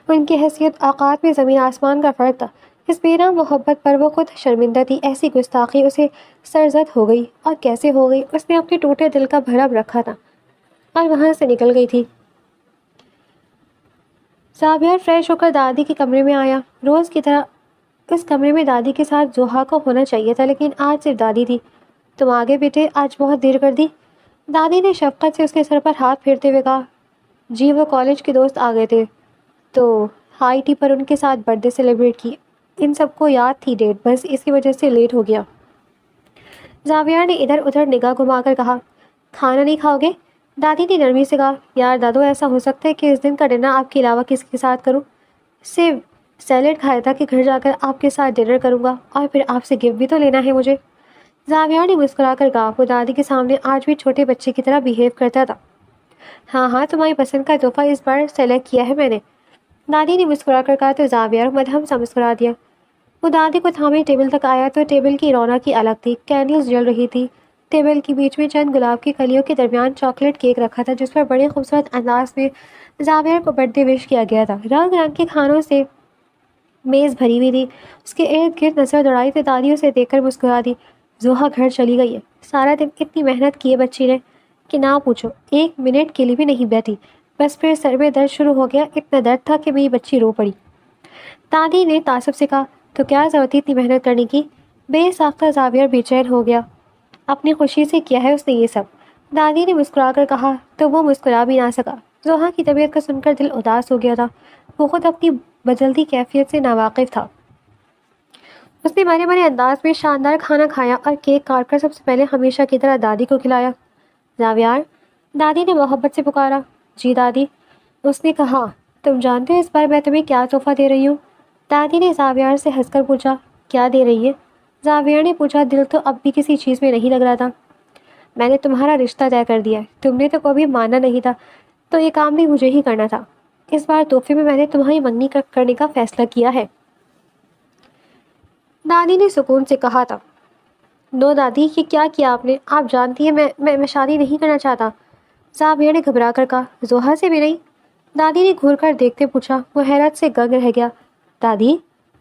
ان کی حیثیت اوقات میں زمین آسمان کا فرق تھا۔ اس بےنام محبت پر وہ خود شرمندہ تھی۔ ایسی گستاخی اسے سرزد ہو گئی، اور کیسے ہو گئی؟ اس نے اپنے ٹوٹے دل کا بھرم رکھا تھا اور وہاں سے نکل گئی تھی۔ زاویار فریش ہو کر دادی کے کمرے میں آیا۔ روز کی طرح اس کمرے میں دادی کے ساتھ زوہا کو ہونا چاہیے تھا، لیکن آج صرف دادی تھی۔ تم آگے بیٹے، آج بہت دیر کر دی۔ دادی نے شفقت سے اس کے سر پر ہاتھ پھیرتے ہوئے کہا، جی وہ کالج کے دوست آ گئے تھے تو ہائی ٹی پر ان کے ساتھ برتھ ڈے سیلیبریٹ کی۔ ان سب کو یاد تھی ڈیٹ، بس اس کی وجہ سے لیٹ ہو گیا۔ زاویار نے ادھر ادھر نگاہ گھما کر کہا، کھانا نہیں کھاؤ گے؟ دادی نے نرمی سے کہا، یار دادو، ایسا ہو سکتا ہے کہ اس دن کا ڈنر آپ کے علاوہ کسی کے ساتھ کروں؟ صرف سیلیڈ کھایا تھا کہ گھر جا کر آپ کے ساتھ ڈنر کروں گا، اور پھر آپ سے گفٹ بھی تو لینا ہے مجھے۔ زاویار نے مسکرا کر کہا، وہ دادی کے سامنے آج بھی چھوٹے بچے کی طرح بیہیو کرتا تھا۔ ہاں ہاں، تمہاری پسند کا تحفہ اس بار سلیکٹ کیا ہے میں نے، دادی نے مسکرا کر کہا تو زاویار مدھم سا مسکرا دیا۔ وہ دادی کو تھامے ٹیبل تک آیا تو ٹیبل کی رونق ہی الگ تھی۔ کینڈلز جل رہی تھی۔ ٹیبل کے بیچ میں چند گلاب کی کلیوں کے درمیان چاکلیٹ کیک رکھا تھا، جس پر بڑے خوبصورت انداز میں زاویار کو برتھ ڈے وش کیا گیا تھا۔ رنگ رنگ کے کھانوں سے میز بھری ہوئی تھی۔ اس کے ارد گرد نظر دوڑائی تو دادی اسے دیکھ کر مسکرا دی۔ زوہا گھر چلی گئی ہے۔ سارا دن اتنی محنت کی ہے بچی نے کہ نہ پوچھو، 1 منٹ کے لیے بھی نہیں بیٹھی، بس پھر سر میں درد شروع ہو گیا۔ اتنا درد تھا کہ میری بچی رو پڑی۔ دادی نے تعصب سے کہا، تو کیا ضرورت تھی اتنی محنت کرنے کی؟ بے ساختہ زاویار بے چین ہو گیا۔ اپنی خوشی سے کیا ہے اس نے یہ سب؟ دادی نے مسکرا کر کہا تو وہ مسکرا بھی نہ سکا۔ زوہا کی طبیعت کو سن کر دل اداس ہو گیا تھا۔ وہ خود اپنی بدلتی کیفیت سے ناواقف تھا۔ اس نے بڑے بڑے انداز میں شاندار کھانا کھایا اور کیک کاٹ کر سب سے پہلے ہمیشہ کی طرح دادی کو کھلایا۔ زاویار، دادی نے محبت سے پکارا۔ جی دادی، اس نے کہا، تم جانتے ہو اس بار میں تمہیں کیا تحفہ دے رہی ہوں؟ دادی نے زاویار سے ہنس کر پوچھا، کیا دے رہی ہے؟ زاویار نے پوچھا، دل تو اب بھی کسی چیز میں نہیں لگ رہا تھا۔ میں نے تمہارا رشتہ طے کر دیا ہے، تم نے تو کبھی مانا نہیں تھا، تو یہ کام بھی مجھے ہی کرنا تھا۔ اس بار تحفے میں نے تمہاری منگنی کرنے کا فیصلہ کیا ہے۔ دادی نے سکون سے کہا تھا، نو دادی، یہ کیا کیا آپ نے؟ آپ جانتی ہیں میں شادی نہیں کرنا چاہتا۔ زاویار نے گھبرا کر کہا، زوہا سے بھی نہیں؟ دادی نے گھور کر دیکھتے پوچھا۔ وہ حیرت سے گنگ رہ گیا۔ دادی؟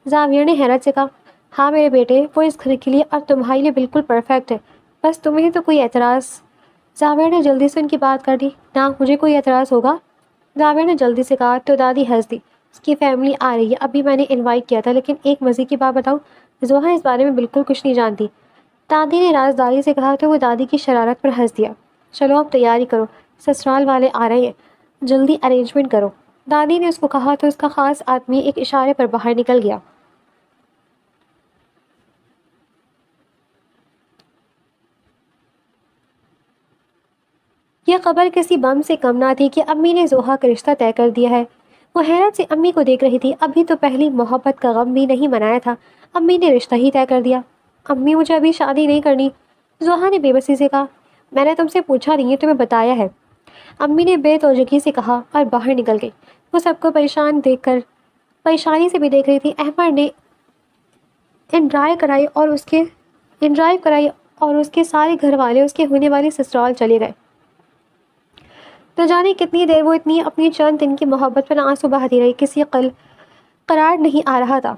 زاویار نے حیرت سے کہا، ہاں میرے بیٹے، وہ اس گھر کے لیے اور تمہارے لیے بالکل پرفیکٹ ہے، بس تمہیں تو کوئی اعتراض؟ زاویار نے جلدی سے ان کی بات کر دی، نہ مجھے کوئی اعتراض ہوگا۔ زاویار نے جلدی سے کہا تو دادی ہنس دی، اس کی فیملی آ رہی ہے، ابھی میں نے انوائٹ کیا تھا، لیکن ایک مزے کی بات بتاؤں، زوہا اس بارے میں بالکل کچھ نہیں جانتی۔ دادی نے رازداری سے کہا تو وہ دادی کی شرارت پر ہنس دیا۔ چلو اب تیاری کرو، سسرال والے آ رہے ہیں، جلدی ارینجمنٹ کرو۔ دادی نے اس کو کہا تو اس کا خاص آدمی ایک اشارے پر باہر نکل گیا۔ یہ خبر کسی بم سے کم نہ تھی کہ امی نے زوہا کا رشتہ طے کر دیا ہے۔ وہ حیرت سے امی کو دیکھ رہی تھی۔ ابھی تو پہلی محبت کا غم بھی نہیں منایا تھا، امی نے رشتہ ہی طے کر دیا۔ امی، مجھے ابھی شادی نہیں کرنی، زوہا نے بے بسی سے کہا۔ میں نے تم سے پوچھا نہیں ہے، تمہیں بتایا ہے، امی نے بے توجہی سے کہا اور باہر نکل گئی۔ وہ سب کو پریشانی سے بھی دیکھ رہی تھی۔ احمد نے انڈرائیو کرائی اور اس کے سارے گھر والے اس کے ہونے والی سسرال چلے گئے۔ نہ جانے کتنی دیر وہ اتنی اپنی چند دن کی محبت پر آنسو بہاتی رہی، کسی قرار نہیں آ رہا تھا۔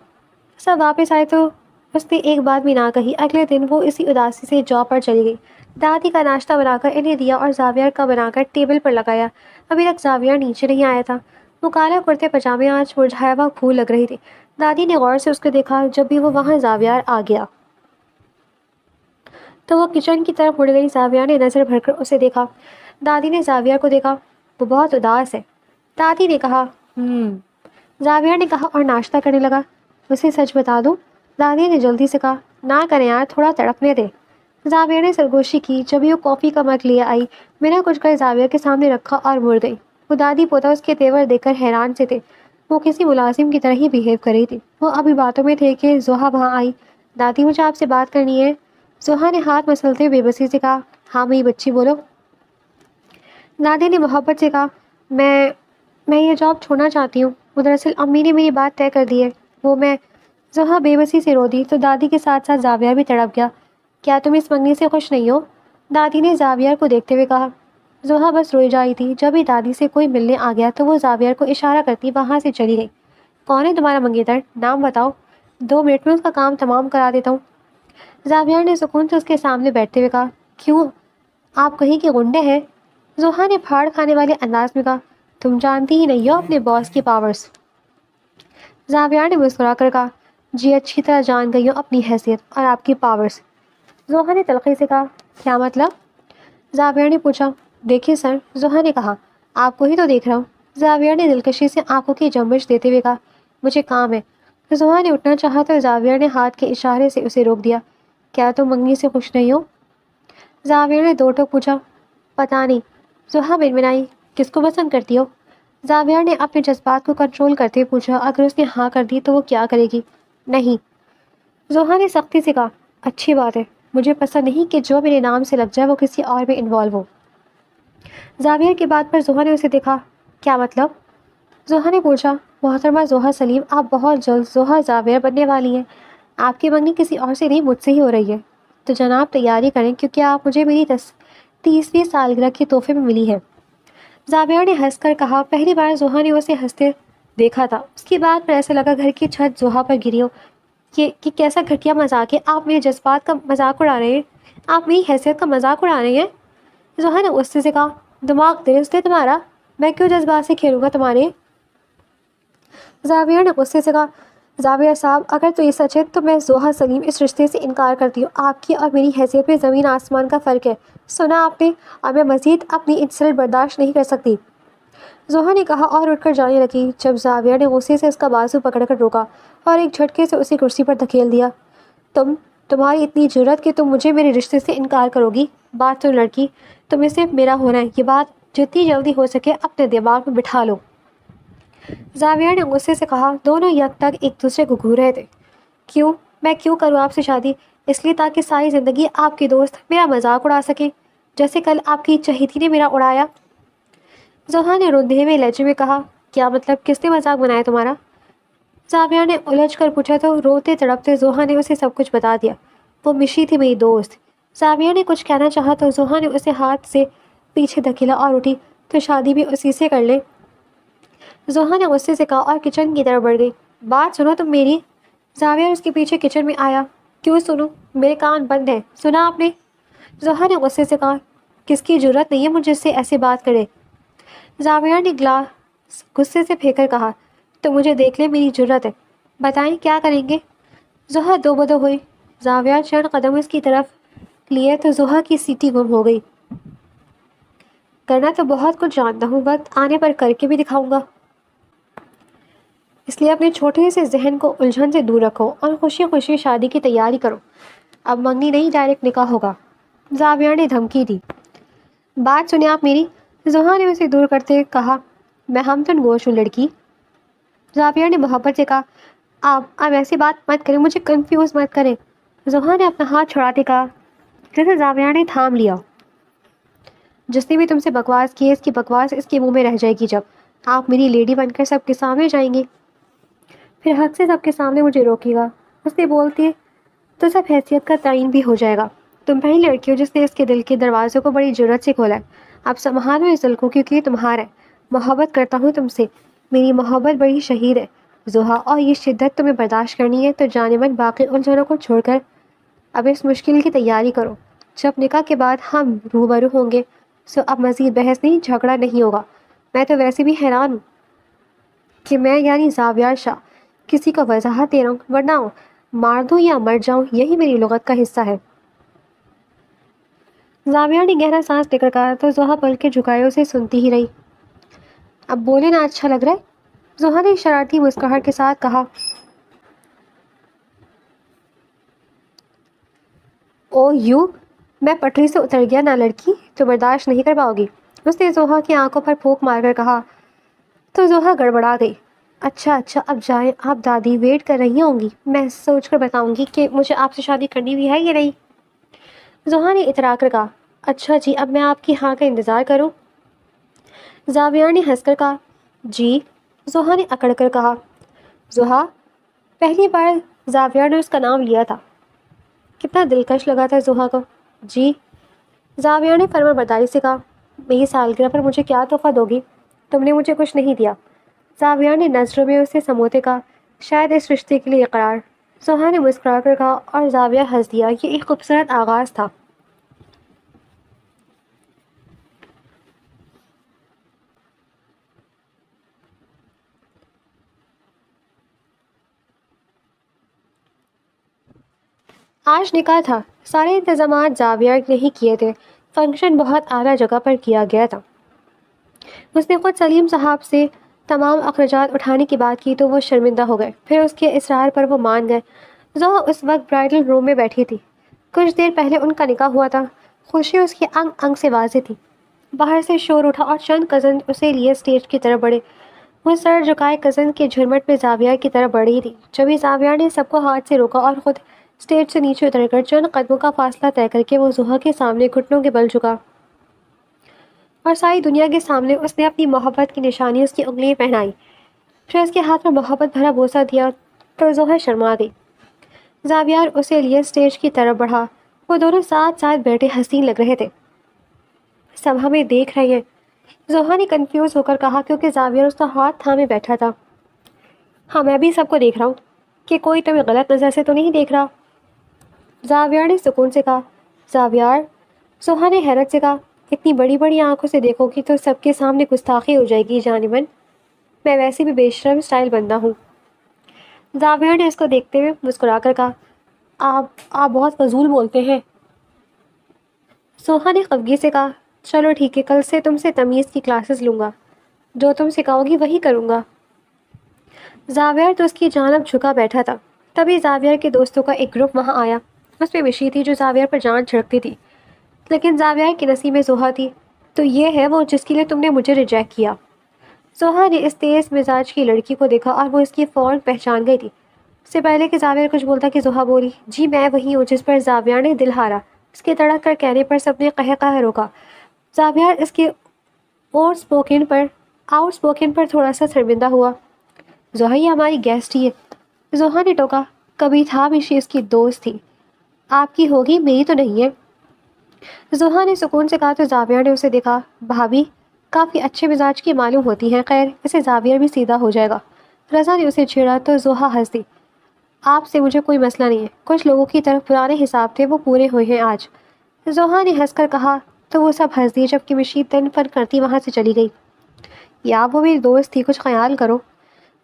سب واپس آئے تو اس نے ایک بات بھی نہ کہی۔ اگلے دن وہ اسی اداسی سے جاب پر چلی گئی۔ دادی کا ناشتہ بنا کر انہیں دیا اور زاویار کا بنا کر ٹیبل پر لگایا۔ ابھی تک زاویار نیچے نہیں آیا تھا۔ وہ کالا کرتے پجامے آج مرجھایا ہوا پھول لگ رہی تھی۔ دادی نے غور سے اس کو دیکھا۔ جب بھی وہ وہاں زاویار آ گیا تو وہ کچن کی طرف مڑ گئی۔ زاویار نے نظر بھر کر اسے دیکھا۔ دادی نے زاویار کو دیکھا، وہ بہت اداس ہے۔ دادی نے کہا، زاویار نے کہا اور ناشتہ کرنے لگا۔ اسے سچ بتا دوں؟ دادی نے جلدی سے کہا۔ نہ کریں یار، تھوڑا تڑپنے دے۔ زاویہ نے سرگوشی کی۔ جب وہ کافی کا مگ لے آئی، بنا کچھ کر زاویہ کے سامنے رکھا اور مڑ گئی۔ وہ دادی پوتا اس کے تیور دیکھ کر حیران سے تھے۔ وہ کسی ملازم کی طرح ہی بیہیو کر رہی تھی۔ وہ ابھی باتوں میں تھے کہ زحا وہاں آئی۔ دادی، مجھے آپ سے بات کرنی ہے۔ زحا نے ہاتھ مسلتے ہوئے بے بسی سے کہا۔ ہاں میری بچی، بولو۔ دادی نے محبت سے کہا، میں یہ جاب چھوڑنا چاہتی ہوں۔ وہ دراصل امی نے میری بات طے کر دی ہے۔ میں زحا بے بسی سے رو دی تو دادی کے ساتھ ساتھ زاویہ بھی تڑپ گیا۔ کیا تم اس منگنی سے خوش نہیں ہو؟ دادی نے زاویہ کو دیکھتے ہوئے کہا۔ زحا بس روئی جا رہی تھی۔ جب ہی دادی سے کوئی ملنے آ گیا تو وہ زاویہ کو اشارہ کرتی وہاں سے چلی گئی۔ کون ہے تمہارا منگیتر؟ نام بتاؤ، 2 منٹ میں اس کا کام تمام کرا دیتا ہوں۔ زاویہ نے سکون سے اس کے سامنے بیٹھتے ہوئے کہا۔ کیوں، آپ کہیں کے غنڈے ہیں؟ زحا نے پھاڑ کھانے والے انداز میں کہا۔ تم جانتی ہی نہیں ہو اپنے باس کی پاورز۔ زاویہ نے مسکرا کر کہا۔ جی، اچھی طرح جان گئی ہوں اپنی حیثیت اور آپ کی پاورز۔ زحا نے تلخی سے کہا۔ کیا مطلب؟ زاویہ نے پوچھا۔ دیکھیے سر، زحا نے کہا، آپ کو ہی تو دیکھ رہا ہوں۔ زاویہ نے دلکشی سے آنکھوں کی جنبش دیتے ہوئے کہا۔ مجھے کام ہے۔ زحا نے اٹھنا چاہا تو زاویہ نے ہاتھ کے اشارے سے اسے روک دیا۔ کیا تم منگنی سے خوش نہیں ہو؟ زاویہ نے دو ٹوک پوچھا۔ پتہ نہیں، زحا منمنائی۔ کس کو پسند کرتی ہو؟ زاویہ نے اپنے جذبات کو کنٹرول کرتے ہوئے پوچھا۔ اگر اس نے ہاں کر دی تو وہ کیا کرے گی؟ نہیں، زحا نے سختی سے کہا۔ اچھی بات ہے، مجھے پسند نہیں کہ جو میرے نام سے لگ جائے وہ کسی اور میں انوالو ہو۔ زاویہ کی بات پر زحا نے اسے دیکھا۔ کیا مطلب؟ زحا نے پوچھا۔ محترمہ زحا سلیم، آپ بہت جلد زحا زاویہ بننے والی ہیں۔ آپ کی منگنی کسی اور سے نہیں، مجھ سے ہی ہو رہی ہے۔ تو جناب تیاری کریں کیونکہ آپ مجھے میری 30ویں سالگرہ کے تحفے میں ملی ہے۔ زاویہ نے ہنس کر کہا۔ پہلی بار زحا نے اسے ہنستے دیکھا تھا۔ اس کی بات پر ایسا لگا گھر کی چھت زحا پر گری ہو۔ کہ کیسا گھٹیا مذاق ہے، آپ میرے جذبات کا مذاق اڑا رہے ہیں، آپ میری حیثیت کا مذاق اڑا رہے ہیں۔ زحا نے غصے سے کہا۔ دماغ درست ہے تمہارا؟ میں کیوں جذبات سے کھیلوں گا تمہارے؟ زاویہ نے غصے سے کہا۔ زاویہ صاحب، اگر تو یہ سچ ہے تو میں زحا سلیم اس رشتے سے انکار کرتی ہوں۔ آپ کی اور میری حیثیت میں زمین آسمان کا فرق ہے، سنا آپ نے؟ اور میں مزید اپنی انسلٹ برداشت نہیں کر سکتی، زحا نے کہا اور اٹھ کر جانے لگی جب زاویہ نے غصے سے اس کا بازو پکڑ کر روکا اور ایک جھٹکے سے اسی کرسی پر دھکیل دیا۔ تمہاری اتنی جرت کہ تم مجھے میرے رشتے سے انکار کرو گی؟ بات تو لڑکی، تمہیں صرف میرا ہونا ہے، یہ بات جتنی جلدی ہو سکے اپنے دماغ میں بٹھا لو۔ زاویہ نے غصے سے کہا۔ دونوں یک تک ایک دوسرے کو گھور رہے تھے۔ کیوں؟ میں کیوں کروں آپ سے شادی؟ اس لیے تاکہ ساری زندگی آپ کی دوست میرا مذاق اڑا سکے، جیسے کل آپ کی چہیتی نے میرا اڑایا۔ زحا نے روندے ہوئے لہجے میں کہا۔ کیا مطلب، کس نے مذاق بنایا تمہارا؟ زاویہ نے الجھ کر پوچھا تو روتے تڑپتے زحا نے اسے سب کچھ بتا دیا۔ وہ مشی تھی میری دوست۔ زاویہ نے کچھ کہنا چاہا تو زحا نے اسے ہاتھ سے پیچھے دھکیلا اور اٹھی۔ تو شادی بھی اسی سے کر لیں، زحا نے غصے سے کہا اور کچن کی طرف بڑھ گئی۔ بات سنو تم میری۔ زاویہ اس کے پیچھے کچن میں آیا۔ کیوں سنوں، میرے کان بند ہیں، سنا آپ نے؟ زحا نے غصے سے کہا۔ کس کی جرت نہیں ہے مجھ سے ایسی بات کرے؟ زاویہ نے گلاس غصے سے پھینک کر کہا۔ تو مجھے دیکھ لے، میری جرت ہے، بتائیں کیا کریں گے؟ زحا دو بدو ہوئی۔ زاویہ چند قدم اس کی طرف لیے تو زحا کی سیٹی گم ہو گئی۔ کرنا تو بہت کچھ جانتا ہوں، وقت آنے پر کر کے بھی دکھاؤں گا، اس لیے اپنے چھوٹے سے ذہن کو الجھن سے دور رکھو اور خوشی خوشی شادی کی تیاری کرو۔ اب منگنی نہیں، ڈائریکٹ نکاح ہوگا، زاویہ نے دھمکی دی۔ بات سنیں آپ میری، زحا نے اسے دور کرتے کہا۔ میں ہمدن گوش ہوں لڑکی، زاویہ نے محبت سے کہا۔ آپ ایسی بات مت کریں، مجھے کنفیوز مت کریں، زحا نے اپنا ہاتھ چھڑاتے کہا، جسے زاویہ نے تھام لیا۔ جس نے بھی تم سے بکواس کی ہے، اس کی بکواس اس کے منہ میں رہ جائے گی جب آپ میری لیڈی بن کر سب کے سامنے جائیں گی، پھر حق سے سب کے سامنے مجھے روکے گا۔ اس نے بولتی ہے تو سب حیثیت کا تعین بھی ہو جائے گا۔ تم پہلی لڑکی ہو جس نے اس کے دل کے دروازے کو بڑی جرت سے کھولا ہے۔ اب سنبھالو اس دل کو، کیونکہ یہ تمہارا ہے۔ محبت کرتا ہوں تم سے، میری محبت بڑی شہید ہے زحا، اور یہ شدت تمہیں برداشت کرنی ہے تو جانے من باقی الجھنوں کو چھوڑ کر اب اس مشکل کی تیاری کرو۔ جب نکاح کے بعد ہم روبرو ہوں گے سو اب مزید بحث نہیں، جھگڑا نہیں ہوگا۔ میں تو ویسے بھی حیران ہوں کہ میں یعنی زاویہ شاہ کسی کو وضاحت دے رہا ہوں، ورنہ مار دوں یا مر جاؤں یہی میری لغت کا حصہ ہے۔ زاویہ نے گہرا سانس لے کر کہا تو زحا پل کے جھکائے اسے سنتی ہی رہی۔ اب بولے نا، اچھا لگ رہا ہے، زحا نے شرارتی مسکراہٹ کے ساتھ کہا۔ او یو، میں پٹری سے اتر گیا نا لڑکی، تو برداشت نہیں کر پاؤ گی، اس نے زوہا کی آنکھوں پر پھونک مار کر کہا۔ تو زوہا گڑبڑا گئی۔ اچھا اب جائیں، آپ دادی ویٹ کر رہی ہوں گی، میں سوچ کر بتاؤں گی کہ مجھے آپ سے شادی کرنی بھی ہے یا نہیں۔ زوہا نے اترا کر کہا، اچھا جی، اب میں آپ کی ہاں کا انتظار کروں؟ زاویار نے ہنس کر کہا، جی۔ زوہا نے اکڑ کر کہا، زوہا؟ پہلی بار زاویار نے اس کا نام لیا تھا، کتنا دلکش لگا تھا زوہا کو۔ جی۔ زاویار نے فرما برداری سے کہا، میری سالگرہ پر مجھے کیا تحفہ دو گی؟ تم نے مجھے کچھ نہیں دیا۔ زاویار نے نظروں میں اسے سموتے کہا، شاید اس رشتے کے لیے اقرار۔ زوہا نے مسکرا کر کہا اور زاویار ہنس دیا۔ یہ ایک خوبصورت آغاز تھا۔ آج نکاح تھا، سارے انتظامات زاویار نے ہی کیے تھے۔ فنکشن بہت اعلیٰ جگہ پر کیا گیا تھا۔ اس نے خود سلیم صاحب سے تمام اخراجات اٹھانے کی بات کی تو وہ شرمندہ ہو گئے، پھر اس کے اصرار پر وہ مان گئے۔ زوہا اس وقت برائڈل روم میں بیٹھی تھی۔ کچھ دیر پہلے ان کا نکاح ہوا تھا۔ خوشی اس کی انگ انگ سے واضح تھی۔ باہر سے شور اٹھا اور چند کزن اسے لیے اسٹیج کی طرف بڑھے۔ وہ سر جھکائے کزن کے جھرمٹ میں زاویار کی طرف بڑھ رہی تھی، جبھی زاویار نے سب کو ہاتھ سے روکا اور خود اسٹیج سے نیچے اتر کر چند قدموں کا فاصلہ طے کر کے وہ زوہا کے سامنے گھٹنوں کے بل جھکا اور ساری دنیا کے سامنے اس نے اپنی محبت کی نشانی اس کی انگلیاں پہنائی، پھر اس کے ہاتھ میں محبت بھرا بوسہ دیا تو زوہا شرما گئی۔ زاویار اسے لیے اسٹیج کی طرف بڑھا۔ وہ دونوں ساتھ ساتھ بیٹھے حسین لگ رہے تھے۔ سب ہمیں دیکھ رہے ہیں، زوہا نے کنفیوز ہو کر کہا، کیونکہ زاویار اس کا ہاتھ تھامے بیٹھا تھا۔ ہاں، میں بھی سب کو دیکھ رہا ہوں، کہ کوئی تمہیں غلط نظر سے تو نہیں دیکھ رہا؟ زاویار نے سکون سے کہا۔ زاویار؟ زوہا نے حیرت سے کہا، اتنی بڑی بڑی آنکھوں سے دیکھو گی تو سب کے سامنے گستاخی ہو جائے گی جانمن، میں ویسے بھی بے شرم اسٹائل بندہ ہوں۔ زاویار نے اس کو دیکھتے ہوئے مسکرا کر کہا، آپ بہت فضول بولتے ہیں۔ زوہا نے خفگی سے کہا، چلو ٹھیک ہے، کل سے تم سے تمیز کی کلاسز لوں گا، جو تم سکھاؤ گی وہی کروں گا۔ زاویار تو اس کی جانب جھکا بیٹھا تھا۔ تبھی زاویار کے دوستوں کا ایک گروپ وہاں آیا۔ اس میں وشی تھی جو زاویار پر جان چھڑکتی تھی، لیکن زاویار کے نصیب میں زوہا تھی۔ تو یہ ہے وہ جس کے لیے تم نے مجھے ریجیکٹ کیا۔ زوہا نے اس تیز مزاج کی لڑکی کو دیکھا اور وہ اس کی فوراً پہچان گئی تھی۔ اس سے پہلے کہ زاویار کچھ بولتا کہ زوہا بولی، جی میں وہی ہوں جس پر زاویار نے دل ہارا۔ اس کے تڑک کر کہنے پر سب نے قہقہ روکا۔ زاویار اس کے آؤٹ سپوکن پر تھوڑا سا شرمندہ ہوا۔ زوہا یہ ہماری گیسٹ ہی ہے، زوہا نے ٹوکا۔ کبھی تھا مشی اس کی دوست تھی، آپ کی ہوگی، میری تو نہیں ہے۔ زوہا نے سکون سے کہا تو زاویار نے اسے دیکھا۔ بھابھی کافی اچھے مزاج کی معلوم ہوتی ہیں، خیر اسے زاویار بھی سیدھا ہو جائے گا۔ رضا نے اسے چھیڑا تو زوہا ہنس دی۔ آپ سے مجھے کوئی مسئلہ نہیں ہے، کچھ لوگوں کی طرف پرانے حساب تھے وہ پورے ہوئے ہیں آج۔ زوہا نے ہنس کر کہا تو وہ سب ہنس دیے، جبکہ مشی تن پر کرتی وہاں سے چلی گئی۔ یا وہ میری دوست تھی، کچھ خیال کرو۔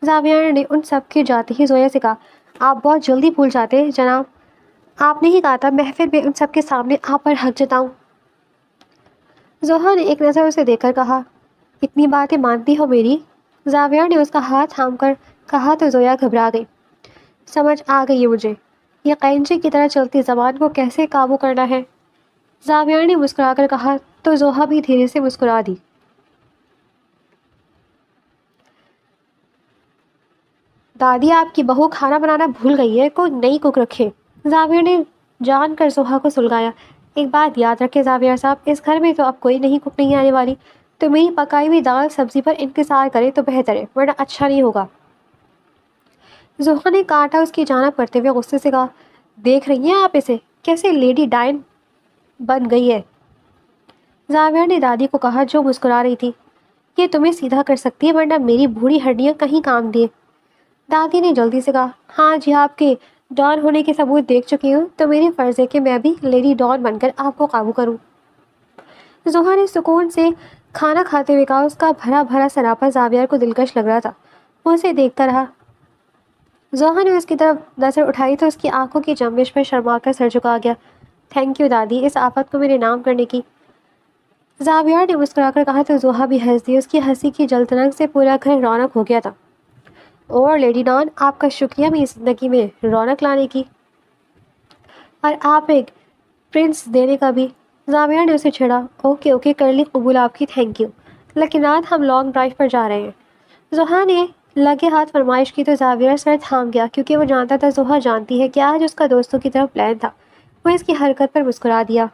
زاویار نے ان سب کے جاتے ہی زویا سے کہا، آپ بہت جلدی بھول جاتے ہیں جناب، آپ نے ہی کہا تھا محفل میں ان سب کے سامنے آپ پر حق جتاؤں۔ زوہا نے ایک نظر اسے دیکھ کر کہا، اتنی باتیں مانتی ہو میری؟ زاویار نے اس کا ہاتھ تھام کر کہا تو زویا گھبرا گئی۔ سمجھ آ گئی ہے مجھے، یہ قینچی کی طرح چلتی زبان کو کیسے قابو کرنا ہے۔ زاویار نے مسکرا کر کہا تو زوہا بھی دھیرے سے مسکرا دی۔ دادی آپ کی بہو کھانا بنانا بھول گئی ہے، کوئی نئی کوک رکھے۔ زاویار نے جان کر زوہا کو سلگایا۔ ایک بات یاد رکھے زاویار صاحب، اس گھر میں تو اب کوئی نہیں کوک نہیں آنے والی، تو میری پکائی ہوئی دال سبزی پر انکسار کرے تو بہتر ہے، ورنہ اچھا نہیں ہوگا۔ زوہا نے کانٹا اس کی جانب کرتے ہوئے غصے سے کہا، دیکھ رہی ہیں آپ اسے، کیسے لیڈی ڈائن بن گئی ہے۔ زاویار نے دادی کو کہا جو مسکرا رہی تھی، یہ تمہیں سیدھا کر سکتی ہے ورنہ میری بوڑھی ہڈیاں کہیں کام دیے۔ دادی نے جلدی سے کہا، ہاں جی، آپ کے ڈان ہونے کے ثبوت دیکھ چکی ہوں، تو میری فرض ہے کہ میں بھی لیڈی ڈان بن کر آپ کو قابو کروں۔ زوہا نے سکون سے کھانا کھاتے ہوئے کہا۔ اس کا بھرا بھرا سراپا زاویار کو دلکش لگ رہا تھا، وہ اسے دیکھتا رہا۔ زوہا نے اس کی طرف نظر اٹھائی تو اس کی آنکھوں کی جنبش پر شرما کر سر جھکا گیا۔ تھینک یو دادی، اس آفت کو میرے نام کرنے کی۔ زاویار نے مسکرا کر کہا تو زوہا بھی ہنس دی۔ اس کی ہنسی کی جلتنک سے پورا گھر رونق ہو گیا تھا۔ اور لیڈی ڈان، آپ کا شکریہ میری زندگی میں رونق لانے کی، اور آپ ایک پرنس دینے کا بھی۔ زاویہ نے اسے چھڑا۔ اوکے اوکے کر لی قبول آپ کی، تھینک یو، لیکن رات ہم لانگ ڈرائیو پر جا رہے ہیں۔ زحا نے لگے ہاتھ فرمائش کی تو زاویہ سر تھام گیا کیونکہ وہ جانتا تھا زحا جانتی ہے کہ آج اس کا دوستوں کی طرف پلان تھا۔ وہ اس کی حرکت پر مسکرا دیا۔